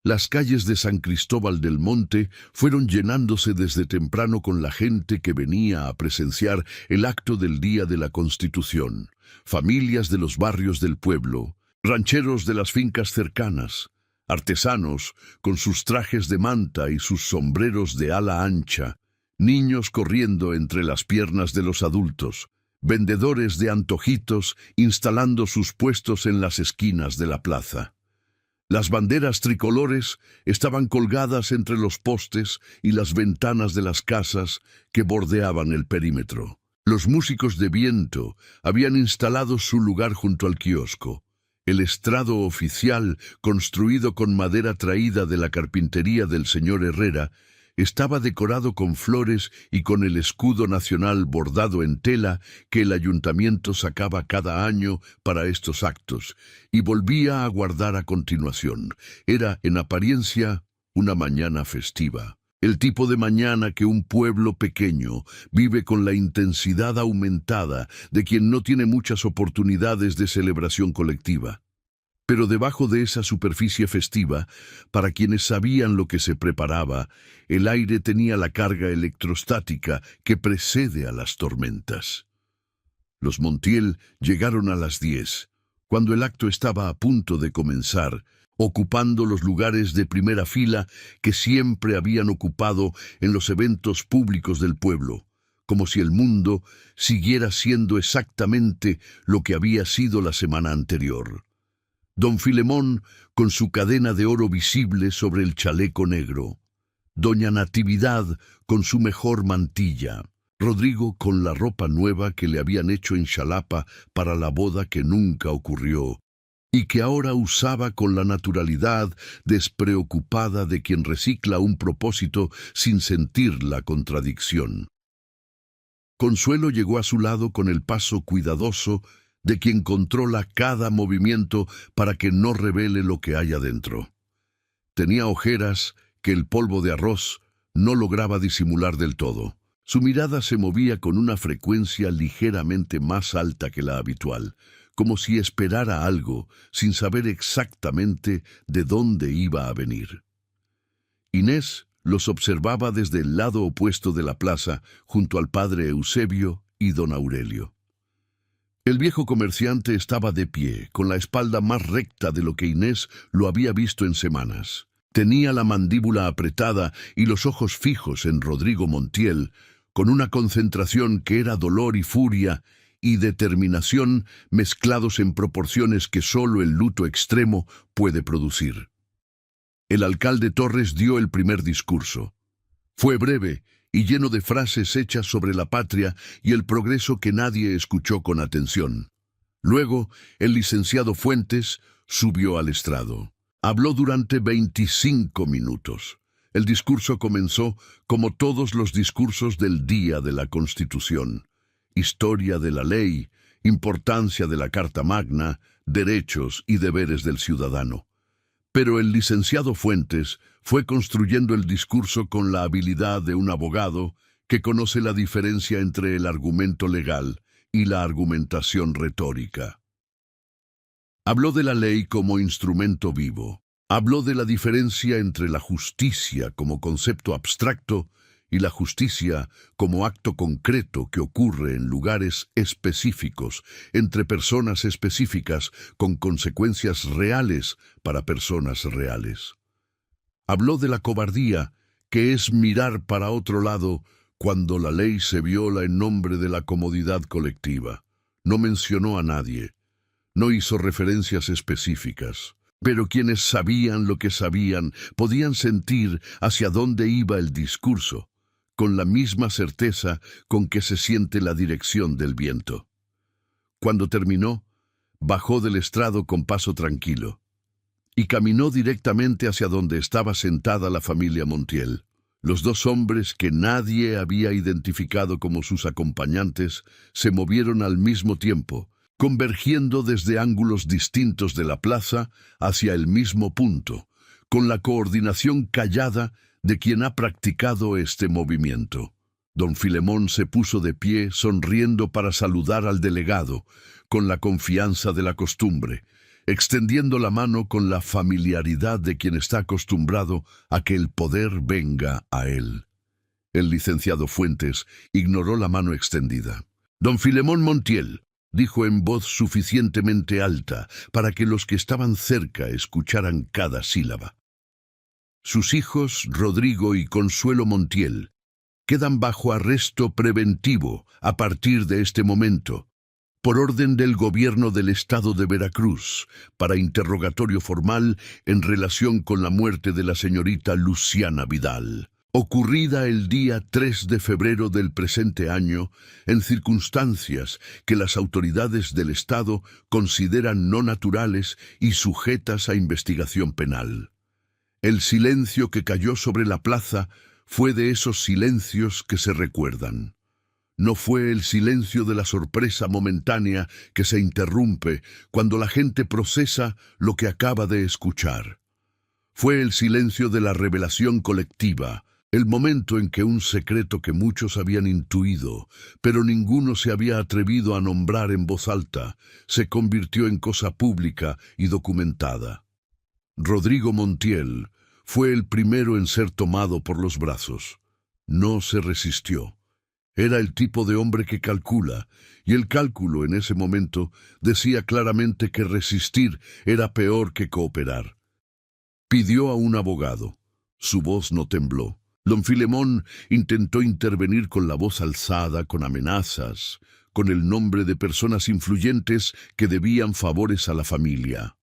Las calles de San Cristóbal del Monte fueron llenándose desde temprano con la gente que venía a presenciar el acto del Día de la Constitución, familias de los barrios del pueblo, rancheros de las fincas cercanas, artesanos con sus trajes de manta y sus sombreros de ala ancha, niños corriendo entre las piernas de los adultos, vendedores de antojitos instalando sus puestos en las esquinas de la plaza. Las banderas tricolores estaban colgadas entre los postes y las ventanas de las casas que bordeaban el perímetro. Los músicos de viento habían instalado su lugar junto al kiosco. El estrado oficial, construido con madera traída de la carpintería del señor Herrera, estaba decorado con flores y con el escudo nacional bordado en tela que el ayuntamiento sacaba cada año para estos actos y volvía a guardar a continuación. Era, en apariencia, una mañana festiva. El tipo de mañana que un pueblo pequeño vive con la intensidad aumentada de quien no tiene muchas oportunidades de celebración colectiva. Pero debajo de esa superficie festiva, para quienes sabían lo que se preparaba, el aire tenía la carga electrostática que precede a las tormentas. Los Montiel llegaron a las 10, cuando el acto estaba a punto de comenzar, ocupando los lugares de primera fila que siempre habían ocupado en los eventos públicos del pueblo, como si el mundo siguiera siendo exactamente lo que había sido la semana anterior. Don Filemón con su cadena de oro visible sobre el chaleco negro, doña Natividad con su mejor mantilla, Rodrigo con la ropa nueva que le habían hecho en Xalapa para la boda que nunca ocurrió, y que ahora usaba con la naturalidad despreocupada de quien recicla un propósito sin sentir la contradicción. Consuelo llegó a su lado con el paso cuidadoso de quien controla cada movimiento para que no revele lo que hay adentro. Tenía ojeras que el polvo de arroz no lograba disimular del todo. Su mirada se movía con una frecuencia ligeramente más alta que la habitual, como si esperara algo sin saber exactamente de dónde iba a venir. Inés los observaba desde el lado opuesto de la plaza, junto al padre Eusebio y don Aurelio. El viejo comerciante estaba de pie, con la espalda más recta de lo que Inés lo había visto en semanas. Tenía la mandíbula apretada y los ojos fijos en Rodrigo Montiel, con una concentración que era dolor y furia y determinación mezclados en proporciones que solo el luto extremo puede producir. El alcalde Torres dio el primer discurso. Fue breve y lleno de frases hechas sobre la patria y el progreso que nadie escuchó con atención. Luego, el licenciado Fuentes subió al estrado. Habló durante 25 minutos. El discurso comenzó como todos los discursos del día de la Constitución. Historia de la ley, importancia de la Carta Magna, derechos y deberes del ciudadano. Pero el licenciado Fuentes fue construyendo el discurso con la habilidad de un abogado que conoce la diferencia entre el argumento legal y la argumentación retórica. Habló de la ley como instrumento vivo. Habló de la diferencia entre la justicia como concepto abstracto y la justicia como acto concreto que ocurre en lugares específicos, entre personas específicas, con consecuencias reales para personas reales. Habló de la cobardía, que es mirar para otro lado cuando la ley se viola en nombre de la comodidad colectiva. No mencionó a nadie, no hizo referencias específicas. Pero quienes sabían lo que sabían podían sentir hacia dónde iba el discurso, con la misma certeza con que se siente la dirección del viento. Cuando terminó, bajó del estrado con paso tranquilo y caminó directamente hacia donde estaba sentada la familia Montiel. Los dos hombres que nadie había identificado como sus acompañantes se movieron al mismo tiempo, convergiendo desde ángulos distintos de la plaza hacia el mismo punto, con la coordinación callada de quien ha practicado este movimiento. Don Filemón se puso de pie, sonriendo para saludar al delegado, con la confianza de la costumbre, extendiendo la mano con la familiaridad de quien está acostumbrado a que el poder venga a él. El licenciado Fuentes ignoró la mano extendida. «Don Filemón Montiel», dijo en voz suficientemente alta para que los que estaban cerca escucharan cada sílaba. «Sus hijos, Rodrigo y Consuelo Montiel, quedan bajo arresto preventivo a partir de este momento, por orden del gobierno del estado de Veracruz, para interrogatorio formal en relación con la muerte de la señorita Luciana Vidal, ocurrida el día 3 de febrero del presente año, en circunstancias que las autoridades del Estado consideran no naturales y sujetas a investigación penal. El silencio que cayó sobre la plaza fue de esos silencios que se recuerdan. No fue el silencio de la sorpresa momentánea que se interrumpe cuando la gente procesa lo que acaba de escuchar. Fue el silencio de la revelación colectiva, el momento en que un secreto que muchos habían intuido, pero ninguno se había atrevido a nombrar en voz alta, se convirtió en cosa pública y documentada. Rodrigo Montiel fue el primero en ser tomado por los brazos. No se resistió. Era el tipo de hombre que calcula, y el cálculo en ese momento decía claramente que resistir era peor que cooperar. Pidió a un abogado. Su voz no tembló. Don Filemón intentó intervenir con la voz alzada, con amenazas, con el nombre de personas influyentes que debían favores a la familia.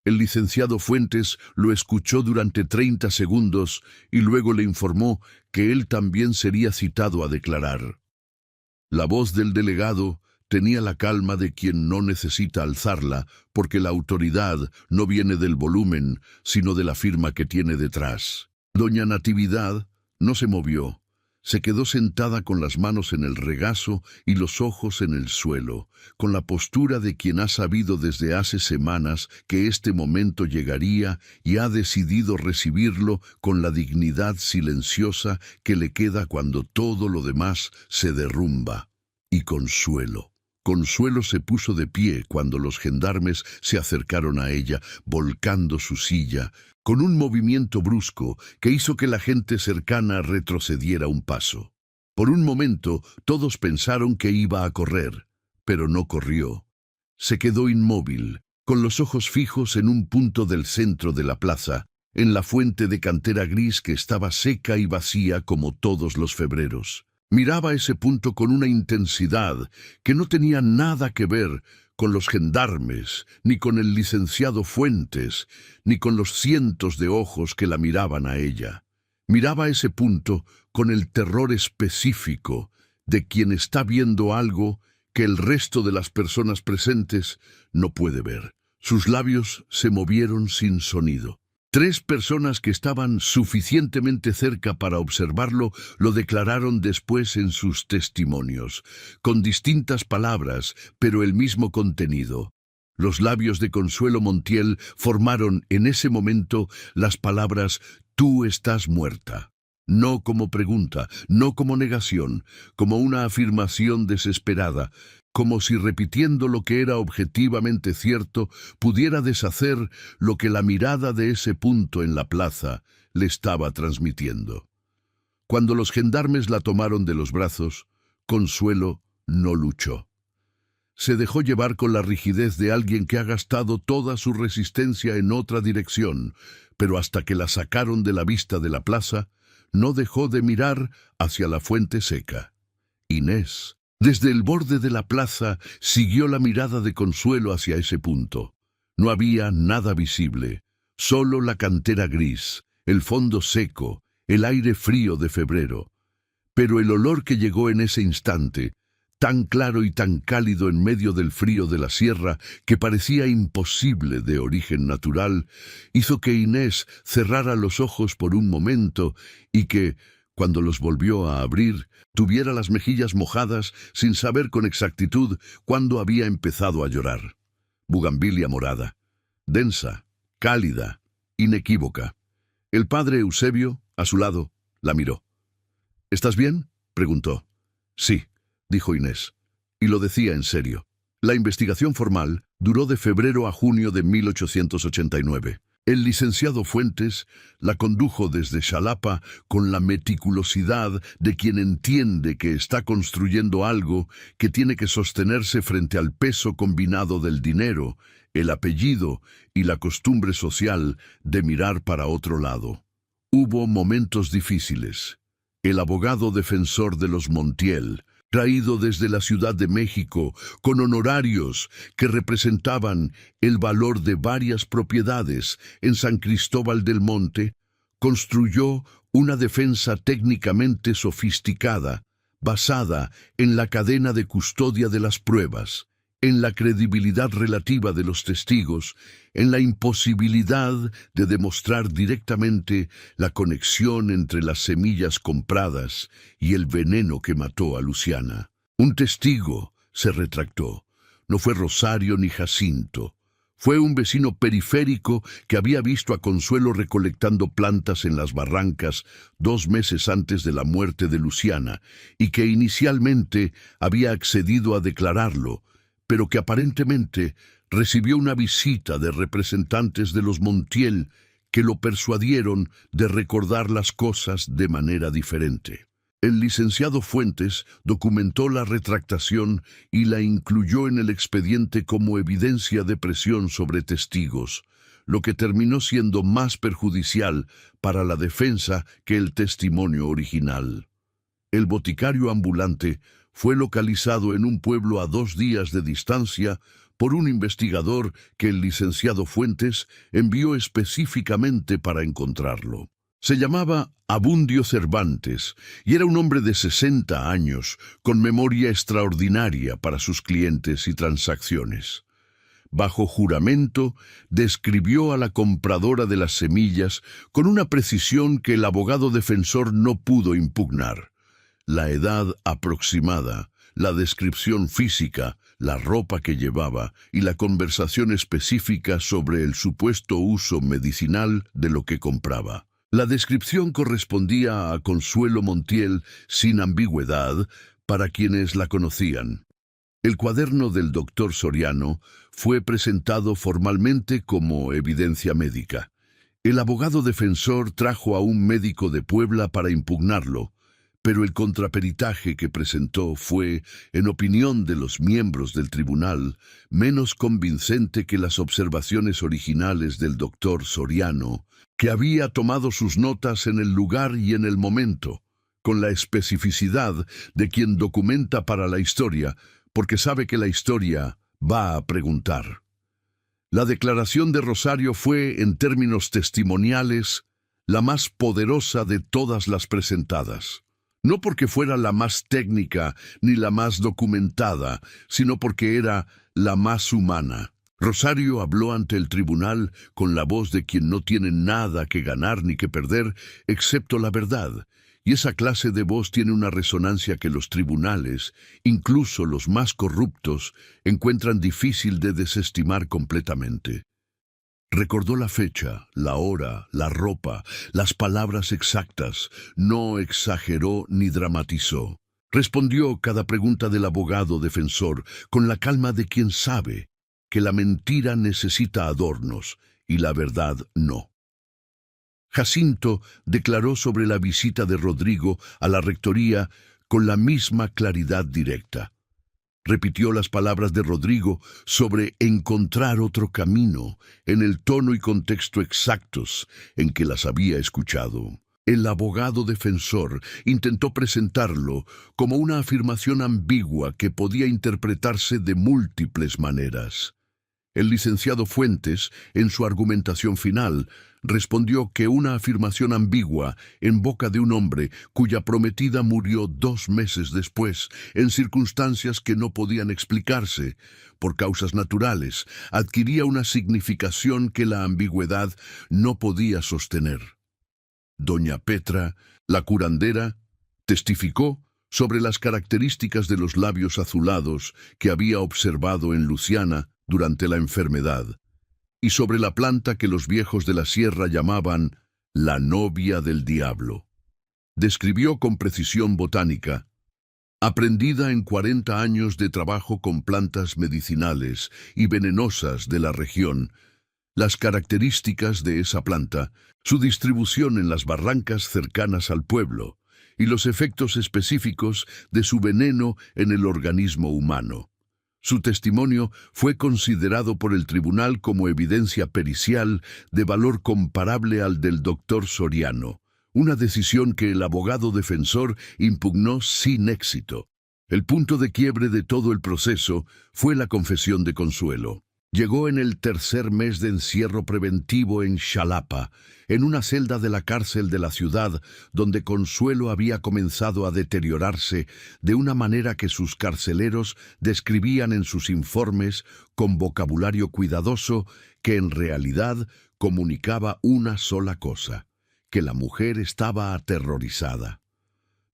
El licenciado Fuentes lo escuchó durante 30 segundos y luego le informó que él también sería citado a declarar. La voz del delegado tenía la calma de quien no necesita alzarla porque la autoridad no viene del volumen, sino de la firma que tiene detrás. Doña Natividad no se movió. Se quedó sentada con las manos en el regazo y los ojos en el suelo, con la postura de quien ha sabido desde hace semanas que este momento llegaría y ha decidido recibirlo con la dignidad silenciosa que le queda cuando todo lo demás se derrumba. Y Consuelo. Consuelo se puso de pie cuando los gendarmes se acercaron a ella, volcando su silla, con un movimiento brusco que hizo que la gente cercana retrocediera un paso. Por un momento todos pensaron que iba a correr, pero no corrió. Se quedó inmóvil, con los ojos fijos en un punto del centro de la plaza, en la fuente de cantera gris que estaba seca y vacía como todos los febreros. Miraba ese punto con una intensidad que no tenía nada que ver con los gendarmes, ni con el licenciado Fuentes, ni con los cientos de ojos que la miraban a ella. Miraba ese punto con el terror específico de quien está viendo algo que el resto de las personas presentes no puede ver. Sus labios se movieron sin sonido. 3 personas que estaban suficientemente cerca para observarlo lo declararon después en sus testimonios, con distintas palabras, pero el mismo contenido. Los labios de Consuelo Montiel formaron en ese momento las palabras «Tú estás muerta». No como pregunta, no como negación, como una afirmación desesperada, como si repitiendo lo que era objetivamente cierto pudiera deshacer lo que la mirada de ese punto en la plaza le estaba transmitiendo. Cuando los gendarmes la tomaron de los brazos, Consuelo no luchó. Se dejó llevar con la rigidez de alguien que ha gastado toda su resistencia en otra dirección, pero hasta que la sacaron de la vista de la plaza, no dejó de mirar hacia la fuente seca. Inés, desde el borde de la plaza, siguió la mirada de Consuelo hacia ese punto. No había nada visible, solo la cantera gris, el fondo seco, el aire frío de febrero. Pero el olor que llegó en ese instante, tan claro y tan cálido en medio del frío de la sierra que parecía imposible de origen natural, hizo que Inés cerrara los ojos por un momento y que, cuando los volvió a abrir, tuviera las mejillas mojadas sin saber con exactitud cuándo había empezado a llorar. Bugambilia morada, densa, cálida, inequívoca. El padre Eusebio, a su lado, la miró. «¿Estás bien?», preguntó. «Sí», dijo Inés, y lo decía en serio. La investigación formal duró de febrero a junio de 1889. El licenciado Fuentes la condujo desde Xalapa con la meticulosidad de quien entiende que está construyendo algo que tiene que sostenerse frente al peso combinado del dinero, el apellido y la costumbre social de mirar para otro lado. Hubo momentos difíciles. El abogado defensor de los Montiel, traído desde la Ciudad de México, con honorarios que representaban el valor de varias propiedades en San Cristóbal del Monte, construyó una defensa técnicamente sofisticada, basada en la cadena de custodia de las pruebas, en la credibilidad relativa de los testigos, en la imposibilidad de demostrar directamente la conexión entre las semillas compradas y el veneno que mató a Luciana. Un testigo se retractó. No fue Rosario ni Jacinto. Fue un vecino periférico que había visto a Consuelo recolectando plantas en las barrancas 2 meses antes de la muerte de Luciana y que inicialmente había accedido a declararlo, pero que aparentemente recibió una visita de representantes de los Montiel que lo persuadieron de recordar las cosas de manera diferente. El licenciado Fuentes documentó la retractación y la incluyó en el expediente como evidencia de presión sobre testigos, lo que terminó siendo más perjudicial para la defensa que el testimonio original. El boticario ambulante fue localizado en un pueblo a 2 días de distancia por un investigador que el licenciado Fuentes envió específicamente para encontrarlo. Se llamaba Abundio Cervantes y era un hombre de 60 años, con memoria extraordinaria para sus clientes y transacciones. Bajo juramento, describió a la compradora de las semillas con una precisión que el abogado defensor no pudo impugnar. La edad aproximada, la descripción física, la ropa que llevaba y la conversación específica sobre el supuesto uso medicinal de lo que compraba. La descripción correspondía a Consuelo Montiel sin ambigüedad para quienes la conocían. El cuaderno del doctor Soriano fue presentado formalmente como evidencia médica. El abogado defensor trajo a un médico de Puebla para impugnarlo, pero el contraperitaje que presentó fue, en opinión de los miembros del tribunal, menos convincente que las observaciones originales del doctor Soriano, que había tomado sus notas en el lugar y en el momento, con la especificidad de quien documenta para la historia, porque sabe que la historia va a preguntar. La declaración de Rosario fue, en términos testimoniales, la más poderosa de todas las presentadas. No porque fuera la más técnica ni la más documentada, sino porque era la más humana. Rosario habló ante el tribunal con la voz de quien no tiene nada que ganar ni que perder, excepto la verdad, y esa clase de voz tiene una resonancia que los tribunales, incluso los más corruptos, encuentran difícil de desestimar completamente. Recordó la fecha, la hora, la ropa, las palabras exactas, no exageró ni dramatizó. Respondió cada pregunta del abogado defensor con la calma de quien sabe que la mentira necesita adornos y la verdad no. Jacinto declaró sobre la visita de Rodrigo a la rectoría con la misma claridad directa. Repitió las palabras de Rodrigo sobre encontrar otro camino en el tono y contexto exactos en que las había escuchado. El abogado defensor intentó presentarlo como una afirmación ambigua que podía interpretarse de múltiples maneras. El licenciado Fuentes, en su argumentación final, respondió que una afirmación ambigua en boca de un hombre cuya prometida murió 2 meses después, en circunstancias que no podían explicarse por causas naturales, adquiría una significación que la ambigüedad no podía sostener. Doña Petra, la curandera, testificó sobre las características de los labios azulados que había observado en Luciana durante la enfermedad, y sobre la planta que los viejos de la sierra llamaban la novia del diablo. Describió con precisión botánica, aprendida en 40 años de trabajo con plantas medicinales y venenosas de la región, las características de esa planta, su distribución en las barrancas cercanas al pueblo y los efectos específicos de su veneno en el organismo humano. Su testimonio fue considerado por el tribunal como evidencia pericial de valor comparable al del doctor Soriano, una decisión que el abogado defensor impugnó sin éxito. El punto de quiebre de todo el proceso fue la confesión de Consuelo. Llegó en el 3er mes de encierro preventivo en Xalapa, en una celda de la cárcel de la ciudad, donde Consuelo había comenzado a deteriorarse de una manera que sus carceleros describían en sus informes con vocabulario cuidadoso que en realidad comunicaba una sola cosa, que la mujer estaba aterrorizada.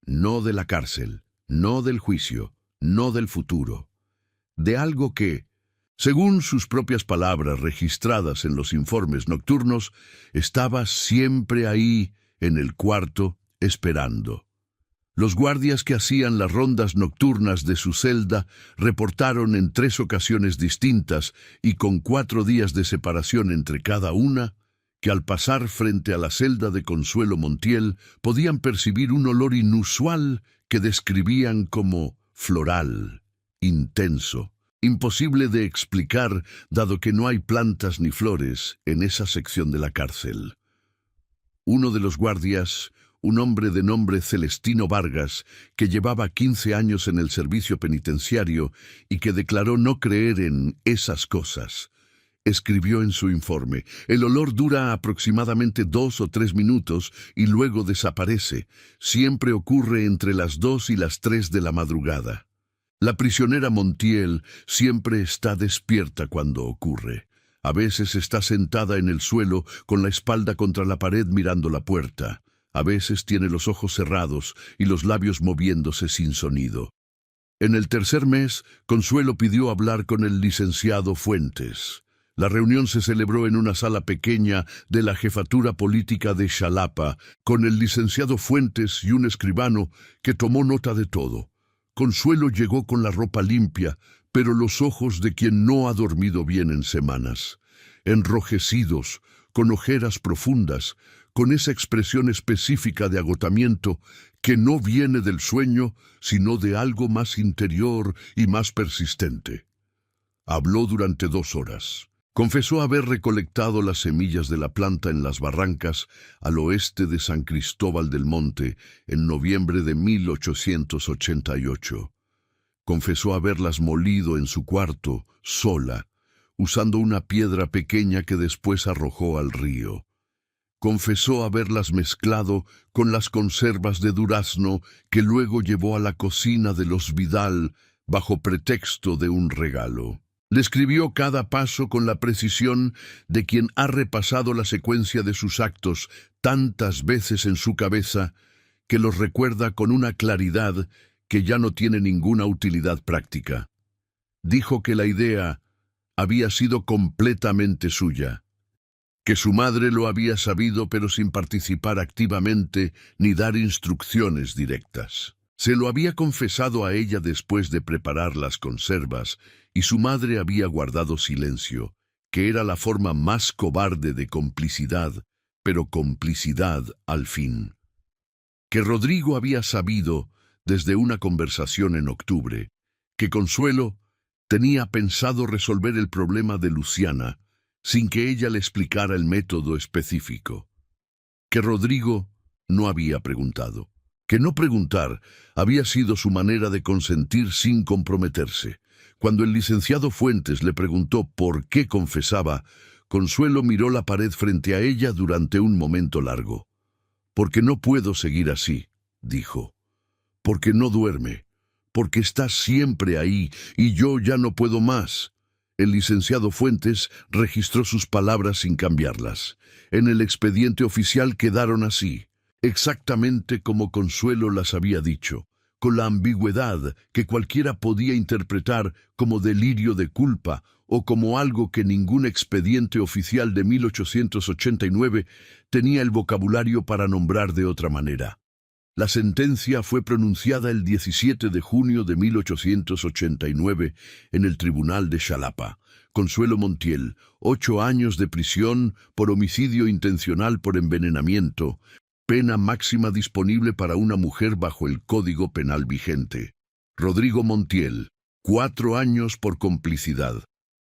No de la cárcel, no del juicio, no del futuro, de algo que, según sus propias palabras registradas en los informes nocturnos, estaba siempre ahí, en el cuarto, esperando. Los guardias que hacían las rondas nocturnas de su celda reportaron en 3 ocasiones distintas y con 4 días de separación entre cada una, que al pasar frente a la celda de Consuelo Montiel podían percibir un olor inusual que describían como floral, intenso. Imposible de explicar, dado que no hay plantas ni flores en esa sección de la cárcel. Uno de los guardias, un hombre de nombre Celestino Vargas, que llevaba 15 años en el servicio penitenciario y que declaró no creer en esas cosas, escribió en su informe: el olor dura aproximadamente 2 o 3 minutos y luego desaparece. Siempre ocurre entre las 2 y las 3 de la madrugada. La prisionera Montiel siempre está despierta cuando ocurre. A veces está sentada en el suelo con la espalda contra la pared mirando la puerta. A veces tiene los ojos cerrados y los labios moviéndose sin sonido. En el 3er mes, Consuelo pidió hablar con el licenciado Fuentes. La reunión se celebró en una sala pequeña de la jefatura política de Xalapa, con el licenciado Fuentes y un escribano que tomó nota de todo. Consuelo llegó con la ropa limpia, pero los ojos de quien no ha dormido bien en semanas, enrojecidos, con ojeras profundas, con esa expresión específica de agotamiento que no viene del sueño, sino de algo más interior y más persistente. Habló durante 2 horas. Confesó haber recolectado las semillas de la planta en las barrancas al oeste de San Cristóbal del Monte en noviembre de 1888. Confesó haberlas molido en su cuarto, sola, usando una piedra pequeña que después arrojó al río. Confesó haberlas mezclado con las conservas de durazno que luego llevó a la cocina de los Vidal bajo pretexto de un regalo. Describió cada paso con la precisión de quien ha repasado la secuencia de sus actos tantas veces en su cabeza que los recuerda con una claridad que ya no tiene ninguna utilidad práctica. Dijo que la idea había sido completamente suya, que su madre lo había sabido pero sin participar activamente ni dar instrucciones directas. Se lo había confesado a ella después de preparar las conservas y su madre había guardado silencio, que era la forma más cobarde de complicidad, pero complicidad al fin. Que Rodrigo había sabido, desde una conversación en octubre, que Consuelo tenía pensado resolver el problema de Luciana sin que ella le explicara el método específico. Que Rodrigo no había preguntado. Que no preguntar había sido su manera de consentir sin comprometerse. Cuando el licenciado Fuentes le preguntó por qué confesaba, Consuelo miró la pared frente a ella durante un momento largo. «Porque no puedo seguir así», dijo. «Porque no duerme. Porque está siempre ahí y yo ya no puedo más». El licenciado Fuentes registró sus palabras sin cambiarlas. En el expediente oficial quedaron así, exactamente como Consuelo las había dicho, con la ambigüedad que cualquiera podía interpretar como delirio de culpa o como algo que ningún expediente oficial de 1889 tenía el vocabulario para nombrar de otra manera. La sentencia fue pronunciada el 17 de junio de 1889 en el Tribunal de Xalapa. Consuelo Montiel, 8 años de prisión por homicidio intencional por envenenamiento, pena máxima disponible para una mujer bajo el Código Penal vigente. Rodrigo Montiel, 4 años por complicidad.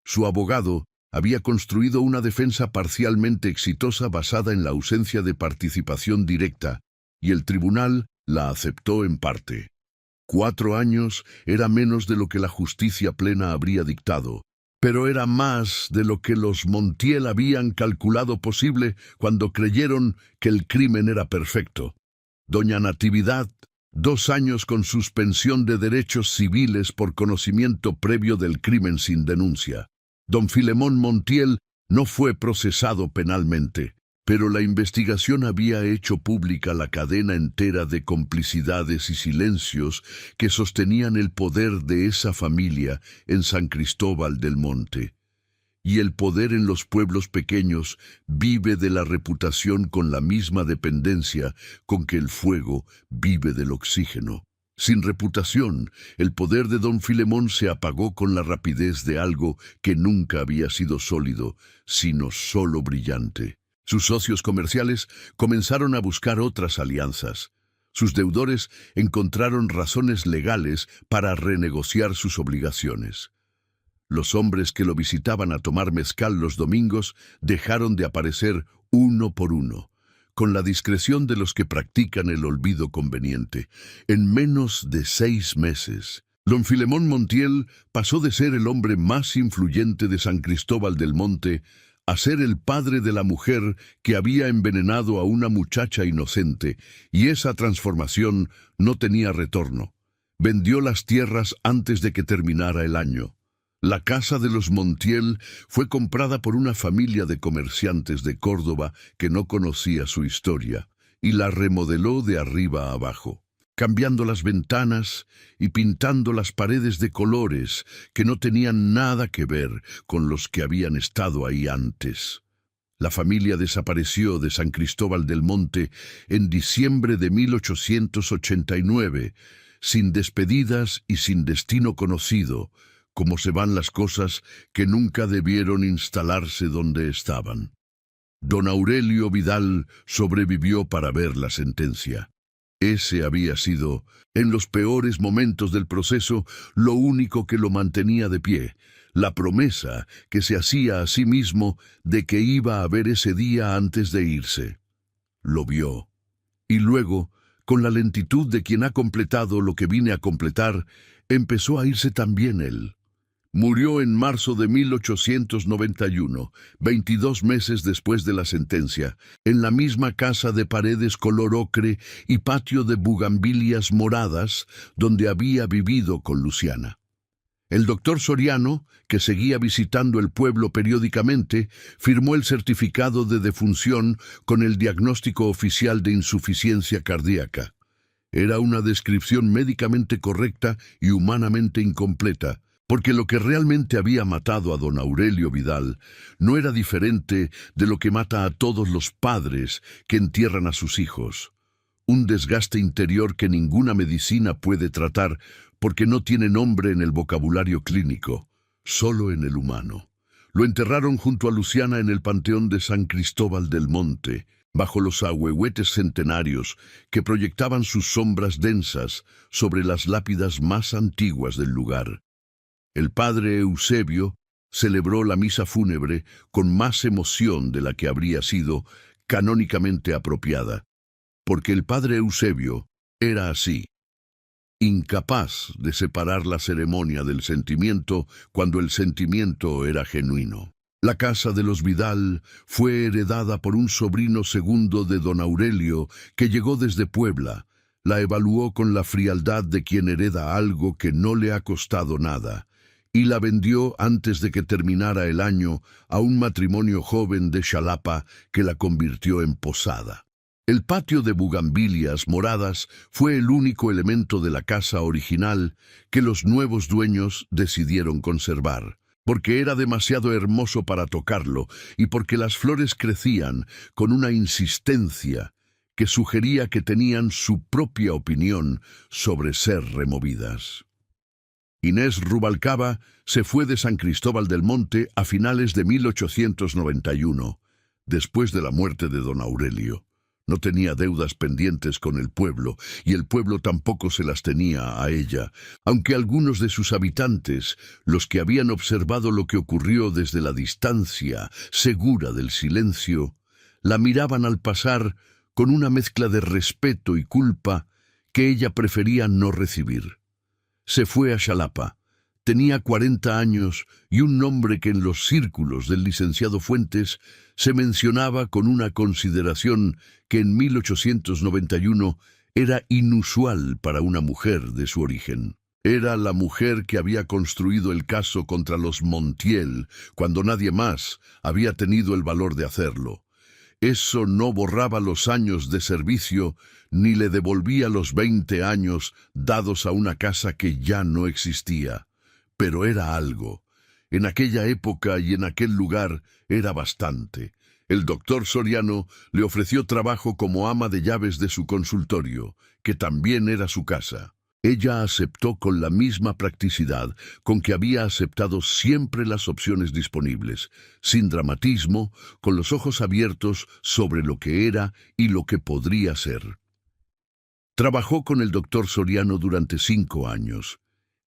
Su abogado había construido una defensa parcialmente exitosa basada en la ausencia de participación directa, y el tribunal la aceptó en parte. 4 años era menos de lo que la justicia plena habría dictado, pero era más de lo que los Montiel habían calculado posible cuando creyeron que el crimen era perfecto. Doña Natividad, 2 años con suspensión de derechos civiles por conocimiento previo del crimen sin denuncia. Don Filemón Montiel no fue procesado penalmente, pero la investigación había hecho pública la cadena entera de complicidades y silencios que sostenían el poder de esa familia en San Cristóbal del Monte. Y el poder en los pueblos pequeños vive de la reputación con la misma dependencia con que el fuego vive del oxígeno. Sin reputación, el poder de don Filemón se apagó con la rapidez de algo que nunca había sido sólido, sino solo brillante. Sus socios comerciales comenzaron a buscar otras alianzas. Sus deudores encontraron razones legales para renegociar sus obligaciones. Los hombres que lo visitaban a tomar mezcal los domingos dejaron de aparecer uno por uno, con la discreción de los que practican el olvido conveniente. En menos de 6 meses, don Filemón Montiel pasó de ser el hombre más influyente de San Cristóbal del Monte a ser el padre de la mujer que había envenenado a una muchacha inocente, y esa transformación no tenía retorno. Vendió las tierras antes de que terminara el año. La casa de los Montiel fue comprada por una familia de comerciantes de Córdoba que no conocía su historia, y la remodeló de arriba a abajo, cambiando las ventanas y pintando las paredes de colores que no tenían nada que ver con los que habían estado ahí antes. La familia desapareció de San Cristóbal del Monte en diciembre de 1889, sin despedidas y sin destino conocido, como se van las cosas que nunca debieron instalarse donde estaban. Don Aurelio Vidal sobrevivió para ver la sentencia. Ese había sido, en los peores momentos del proceso, lo único que lo mantenía de pie, la promesa que se hacía a sí mismo de que iba a ver ese día antes de irse. Lo vio. Y luego, con la lentitud de quien ha completado lo que vine a completar, empezó a irse también él. Murió en marzo de 1891, 22 meses después de la sentencia, en la misma casa de paredes color ocre y patio de bugambilias moradas donde había vivido con Luciana. El doctor Soriano, que seguía visitando el pueblo periódicamente, firmó el certificado de defunción con el diagnóstico oficial de insuficiencia cardíaca. Era una descripción médicamente correcta y humanamente incompleta, porque lo que realmente había matado a don Aurelio Vidal no era diferente de lo que mata a todos los padres que entierran a sus hijos. Un desgaste interior que ninguna medicina puede tratar porque no tiene nombre en el vocabulario clínico, solo en el humano. Lo enterraron junto a Luciana en el panteón de San Cristóbal del Monte, bajo los ahuehuetes centenarios que proyectaban sus sombras densas sobre las lápidas más antiguas del lugar. El padre Eusebio celebró la misa fúnebre con más emoción de la que habría sido canónicamente apropiada, porque el padre Eusebio era así, incapaz de separar la ceremonia del sentimiento cuando el sentimiento era genuino. La casa de los Vidal fue heredada por un sobrino segundo de don Aurelio que llegó desde Puebla. La evaluó con la frialdad de quien hereda algo que no le ha costado nada, y la vendió antes de que terminara el año a un matrimonio joven de Xalapa que la convirtió en posada. El patio de bugambilias moradas fue el único elemento de la casa original que los nuevos dueños decidieron conservar, porque era demasiado hermoso para tocarlo y porque las flores crecían con una insistencia que sugería que tenían su propia opinión sobre ser removidas. Inés Rubalcaba se fue de San Cristóbal del Monte a finales de 1891, después de la muerte de don Aurelio. No tenía deudas pendientes con el pueblo, y el pueblo tampoco se las tenía a ella, aunque algunos de sus habitantes, los que habían observado lo que ocurrió desde la distancia segura del silencio, la miraban al pasar con una mezcla de respeto y culpa que ella prefería no recibir. Se fue a Xalapa. Tenía 40 años y un nombre que en los círculos del licenciado Fuentes se mencionaba con una consideración que en 1891 era inusual para una mujer de su origen. Era la mujer que había construido el caso contra los Montiel cuando nadie más había tenido el valor de hacerlo. Eso no borraba los años de servicio ni le devolvía los 20 años dados a una casa que ya no existía. Pero era algo. En aquella época y en aquel lugar era bastante. El doctor Soriano le ofreció trabajo como ama de llaves de su consultorio, que también era su casa. Ella aceptó con la misma practicidad con que había aceptado siempre las opciones disponibles, sin dramatismo, con los ojos abiertos sobre lo que era y lo que podría ser. Trabajó con el doctor Soriano durante 5 años.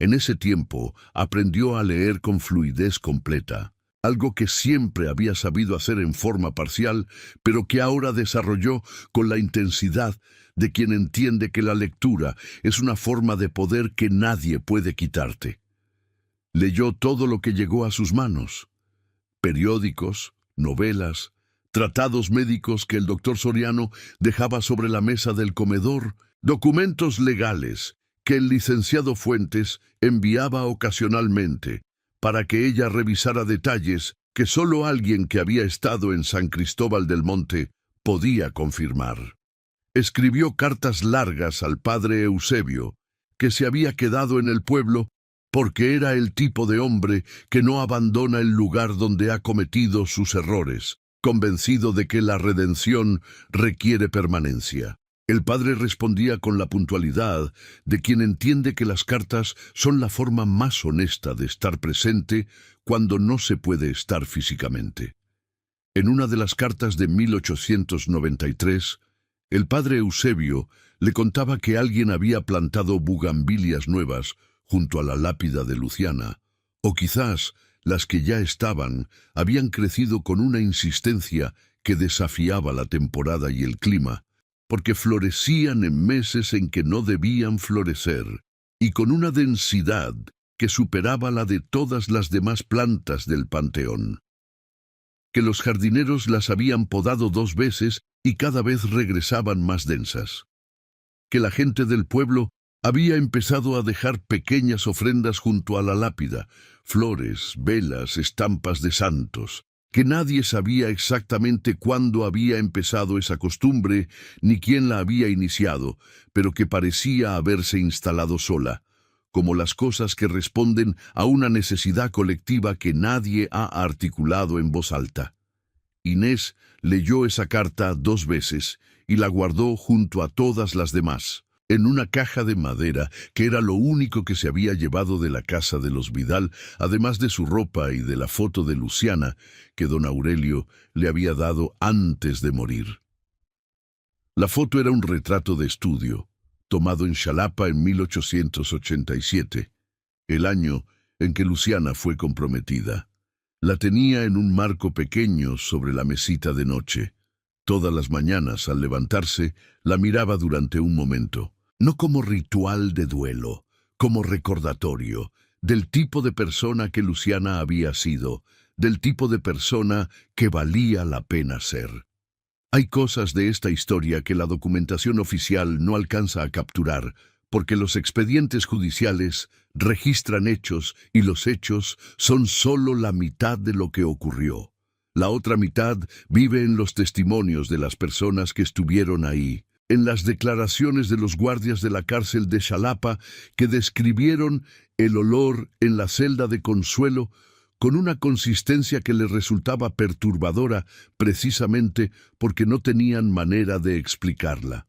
En ese tiempo aprendió a leer con fluidez completa, algo que siempre había sabido hacer en forma parcial, pero que ahora desarrolló con la intensidad de quien entiende que la lectura es una forma de poder que nadie puede quitarte. Leyó todo lo que llegó a sus manos: periódicos, novelas, tratados médicos que el doctor Soriano dejaba sobre la mesa del comedor, documentos legales que el licenciado Fuentes enviaba ocasionalmente para que ella revisara detalles que solo alguien que había estado en San Cristóbal del Monte podía confirmar. Escribió cartas largas al padre Eusebio, que se había quedado en el pueblo porque era el tipo de hombre que no abandona el lugar donde ha cometido sus errores, convencido de que la redención requiere permanencia. El padre respondía con la puntualidad de quien entiende que las cartas son la forma más honesta de estar presente cuando no se puede estar físicamente. En una de las cartas de 1893, el padre Eusebio le contaba que alguien había plantado bugambilias nuevas junto a la lápida de Luciana, o quizás las que ya estaban habían crecido con una insistencia que desafiaba la temporada y el clima, porque florecían en meses en que no debían florecer, y con una densidad que superaba la de todas las demás plantas del panteón. Que los jardineros las habían podado 2 veces y cada vez regresaban más densas. Que la gente del pueblo Había empezado a dejar pequeñas ofrendas junto a la lápida, flores, velas, estampas de santos, que nadie sabía exactamente cuándo había empezado esa costumbre ni quién la había iniciado, pero que parecía haberse instalado sola, como las cosas que responden a una necesidad colectiva que nadie ha articulado en voz alta. Inés leyó esa carta 2 veces y la guardó junto a todas las demás, en una caja de madera que era lo único que se había llevado de la casa de los Vidal, además de su ropa y de la foto de Luciana que don Aurelio le había dado antes de morir. La foto era un retrato de estudio, tomado en Xalapa en 1887, el año en que Luciana fue comprometida. La tenía en un marco pequeño sobre la mesita de noche. Todas las mañanas, al levantarse, la miraba durante un momento, no como ritual de duelo, como recordatorio del tipo de persona que Luciana había sido, del tipo de persona que valía la pena ser. Hay cosas de esta historia que la documentación oficial no alcanza a capturar, porque los expedientes judiciales registran hechos y los hechos son solo la mitad de lo que ocurrió. La otra mitad vive en los testimonios de las personas que estuvieron ahí, en las declaraciones de los guardias de la cárcel de Xalapa que describieron el olor en la celda de Consuelo con una consistencia que les resultaba perturbadora precisamente porque no tenían manera de explicarla.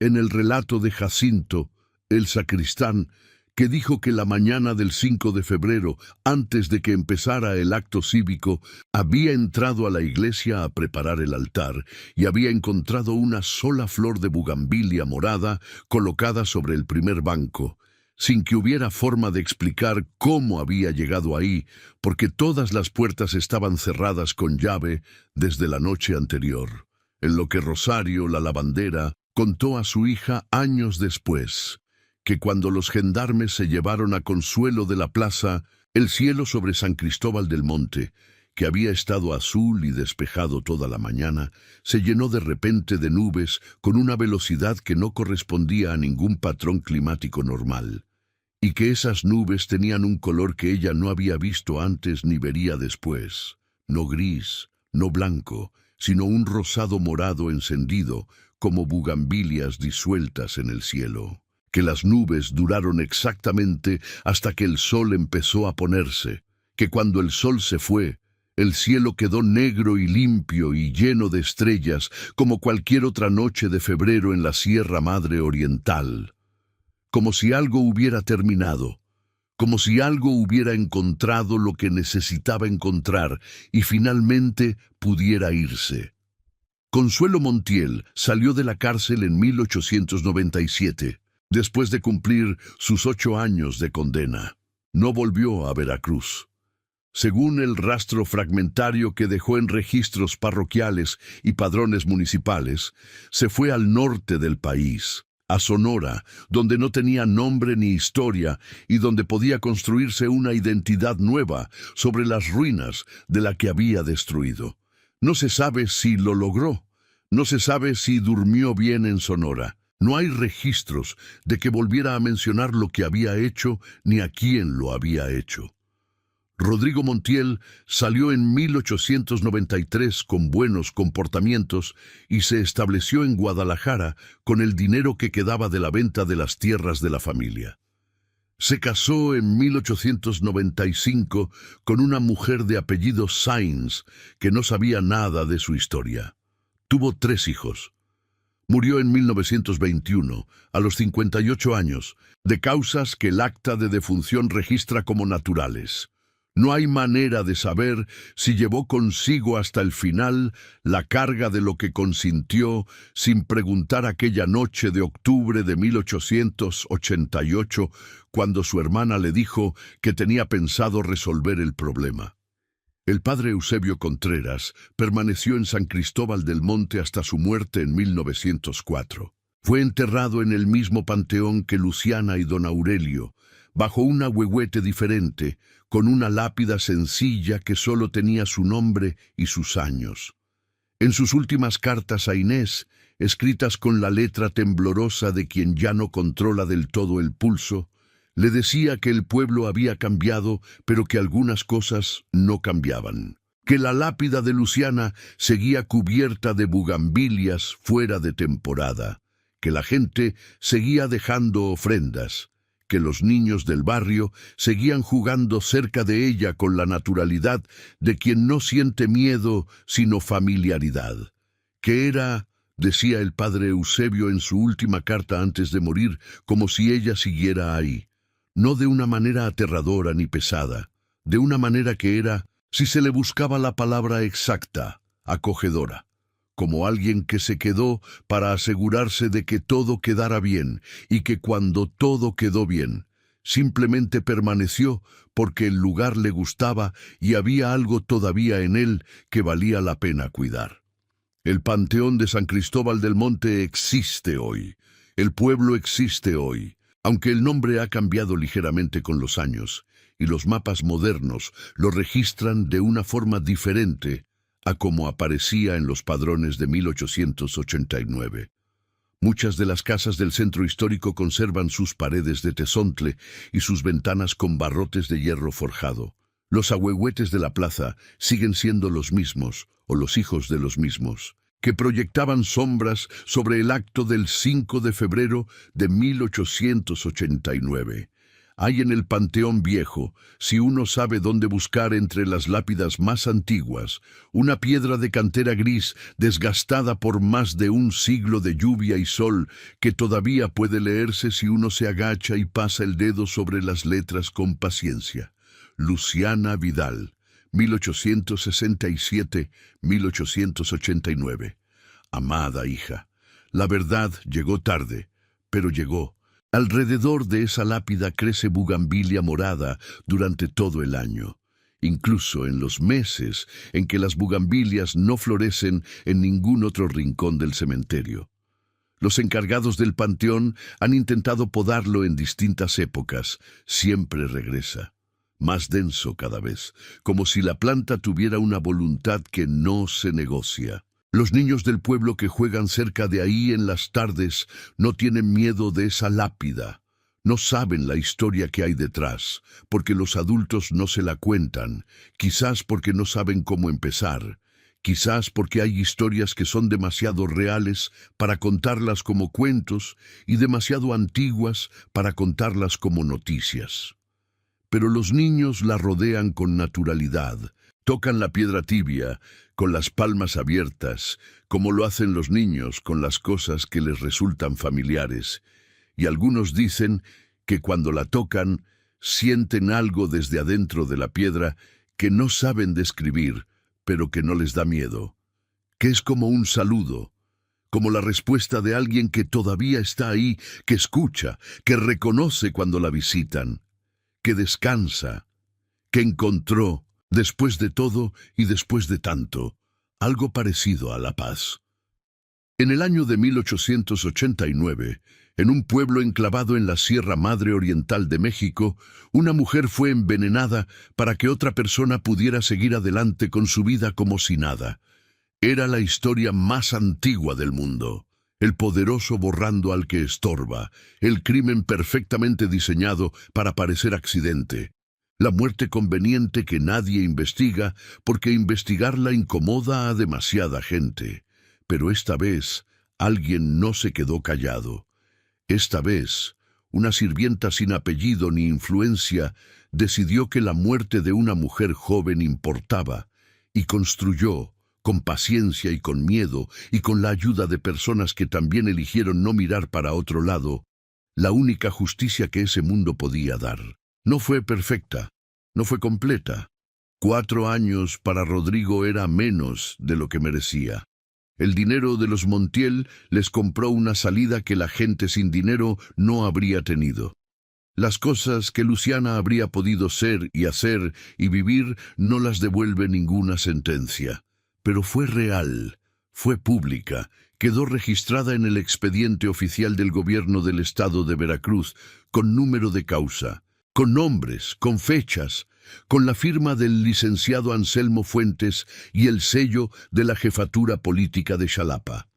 En el relato de Jacinto, el sacristán, que dijo que la mañana del 5 de febrero, antes de que empezara el acto cívico, había entrado a la iglesia a preparar el altar y había encontrado una sola flor de bugambilia morada colocada sobre el primer banco, sin que hubiera forma de explicar cómo había llegado ahí, porque todas las puertas estaban cerradas con llave desde la noche anterior. En lo que Rosario, la lavandera, contó a su hija años después, que cuando los gendarmes se llevaron a Consuelo de la plaza, el cielo sobre San Cristóbal del Monte, que había estado azul y despejado toda la mañana, se llenó de repente de nubes con una velocidad que no correspondía a ningún patrón climático normal, y que esas nubes tenían un color que ella no había visto antes ni vería después, no gris, no blanco, sino un rosado morado encendido, como bugambilias disueltas en el cielo. Que las nubes duraron exactamente hasta que el sol empezó a ponerse, que cuando el sol se fue, el cielo quedó negro y limpio y lleno de estrellas como cualquier otra noche de febrero en la Sierra Madre Oriental, como si algo hubiera terminado, como si algo hubiera encontrado lo que necesitaba encontrar y finalmente pudiera irse. Consuelo Montiel salió de la cárcel en 1897, después de cumplir sus 8 años de condena. No volvió a Veracruz. Según el rastro fragmentario que dejó en registros parroquiales y padrones municipales, se fue al norte del país, a Sonora, donde no tenía nombre ni historia y donde podía construirse una identidad nueva sobre las ruinas de la que había destruido. No se sabe si lo logró, no se sabe si durmió bien en Sonora. No hay registros de que volviera a mencionar lo que había hecho ni a quién lo había hecho. Rodrigo Montiel salió en 1893 con buenos comportamientos y se estableció en Guadalajara con el dinero que quedaba de la venta de las tierras de la familia. Se casó en 1895 con una mujer de apellido Sainz, que no sabía nada de su historia. Tuvo 3 hijos. Murió en 1921, a los 58 años, de causas que el acta de defunción registra como naturales. No hay manera de saber si llevó consigo hasta el final la carga de lo que consintió sin preguntar aquella noche de octubre de 1888, cuando su hermana le dijo que tenía pensado resolver el problema. El padre Eusebio Contreras permaneció en San Cristóbal del Monte hasta su muerte en 1904. Fue enterrado en el mismo panteón que Luciana y don Aurelio, bajo un ahuehuete diferente, con una lápida sencilla que solo tenía su nombre y sus años. En sus últimas cartas a Inés, escritas con la letra temblorosa de quien ya no controla del todo el pulso, le decía que el pueblo había cambiado, pero que algunas cosas no cambiaban. Que la lápida de Luciana seguía cubierta de bugambilias fuera de temporada, que la gente seguía dejando ofrendas, que los niños del barrio seguían jugando cerca de ella con la naturalidad de quien no siente miedo sino familiaridad, que era, decía el padre Eusebio en su última carta antes de morir, como si ella siguiera ahí, no de una manera aterradora ni pesada, de una manera que era, si se le buscaba la palabra exacta, acogedora, como alguien que se quedó para asegurarse de que todo quedara bien, y que cuando todo quedó bien, simplemente permaneció porque el lugar le gustaba y había algo todavía en él que valía la pena cuidar. El Panteón de San Cristóbal del Monte existe hoy. El pueblo existe hoy, aunque el nombre ha cambiado ligeramente con los años, y los mapas modernos lo registran de una forma diferente a como aparecía en los padrones de 1889. Muchas de las casas del centro histórico conservan sus paredes de tesontle y sus ventanas con barrotes de hierro forjado. Los ahuehuetes de la plaza siguen siendo los mismos, o los hijos de los mismos, que proyectaban sombras sobre el acto del 5 de febrero de 1889. Hay en el Panteón Viejo, si uno sabe dónde buscar entre las lápidas más antiguas, una piedra de cantera gris desgastada por más de un siglo de lluvia y sol que todavía puede leerse si uno se agacha y pasa el dedo sobre las letras con paciencia. Luciana Vidal, 1867-1889. Amada hija, la verdad llegó tarde, pero llegó. Alrededor de esa lápida crece bugambilia morada durante todo el año, incluso en los meses en que las bugambilias no florecen en ningún otro rincón del cementerio. Los encargados del panteón han intentado podarlo en distintas épocas, siempre regresa, más denso cada vez, como si la planta tuviera una voluntad que no se negocia. Los niños del pueblo que juegan cerca de ahí en las tardes no tienen miedo de esa lápida. No saben la historia que hay detrás, porque los adultos no se la cuentan, quizás porque no saben cómo empezar, quizás porque hay historias que son demasiado reales para contarlas como cuentos y demasiado antiguas para contarlas como noticias. Pero los niños la rodean con naturalidad, tocan la piedra tibia con las palmas abiertas, como lo hacen los niños con las cosas que les resultan familiares, y algunos dicen que cuando la tocan, sienten algo desde adentro de la piedra que no saben describir, pero que no les da miedo, que es como un saludo, como la respuesta de alguien que todavía está ahí, que escucha, que reconoce cuando la visitan, que descansa, que encontró, después de todo y después de tanto, algo parecido a la paz. En el año de 1889, en un pueblo enclavado en la Sierra Madre Oriental de México, una mujer fue envenenada para que otra persona pudiera seguir adelante con su vida como si nada. Era la historia más antigua del mundo. El poderoso borrando al que estorba, el crimen perfectamente diseñado para parecer accidente. La muerte conveniente que nadie investiga porque investigarla incomoda a demasiada gente. Pero esta vez, alguien no se quedó callado. Esta vez, una sirvienta sin apellido ni influencia decidió que la muerte de una mujer joven importaba y construyó, con paciencia y con miedo y con la ayuda de personas que también eligieron no mirar para otro lado, la única justicia que ese mundo podía dar. No fue perfecta, no fue completa. 4 años para Rodrigo era menos de lo que merecía. El dinero de los Montiel les compró una salida que la gente sin dinero no habría tenido. Las cosas que Luciana habría podido ser y hacer y vivir no las devuelve ninguna sentencia. Pero fue real, fue pública, quedó registrada en el expediente oficial del gobierno del estado de Veracruz, con número de causa, con nombres, con fechas, con la firma del licenciado Anselmo Fuentes y el sello de la jefatura política de Xalapa.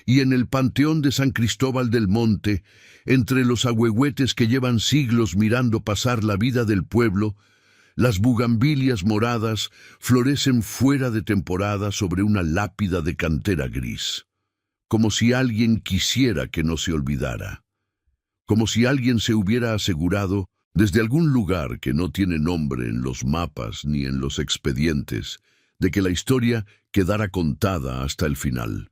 Y en el panteón de San Cristóbal del Monte, entre los ahuehuetes que llevan siglos mirando pasar la vida del pueblo, las bugambilias moradas florecen fuera de temporada sobre una lápida de cantera gris, como si alguien quisiera que no se olvidara, como si alguien se hubiera asegurado, desde algún lugar que no tiene nombre en los mapas ni en los expedientes, de que la historia quedara contada hasta el final.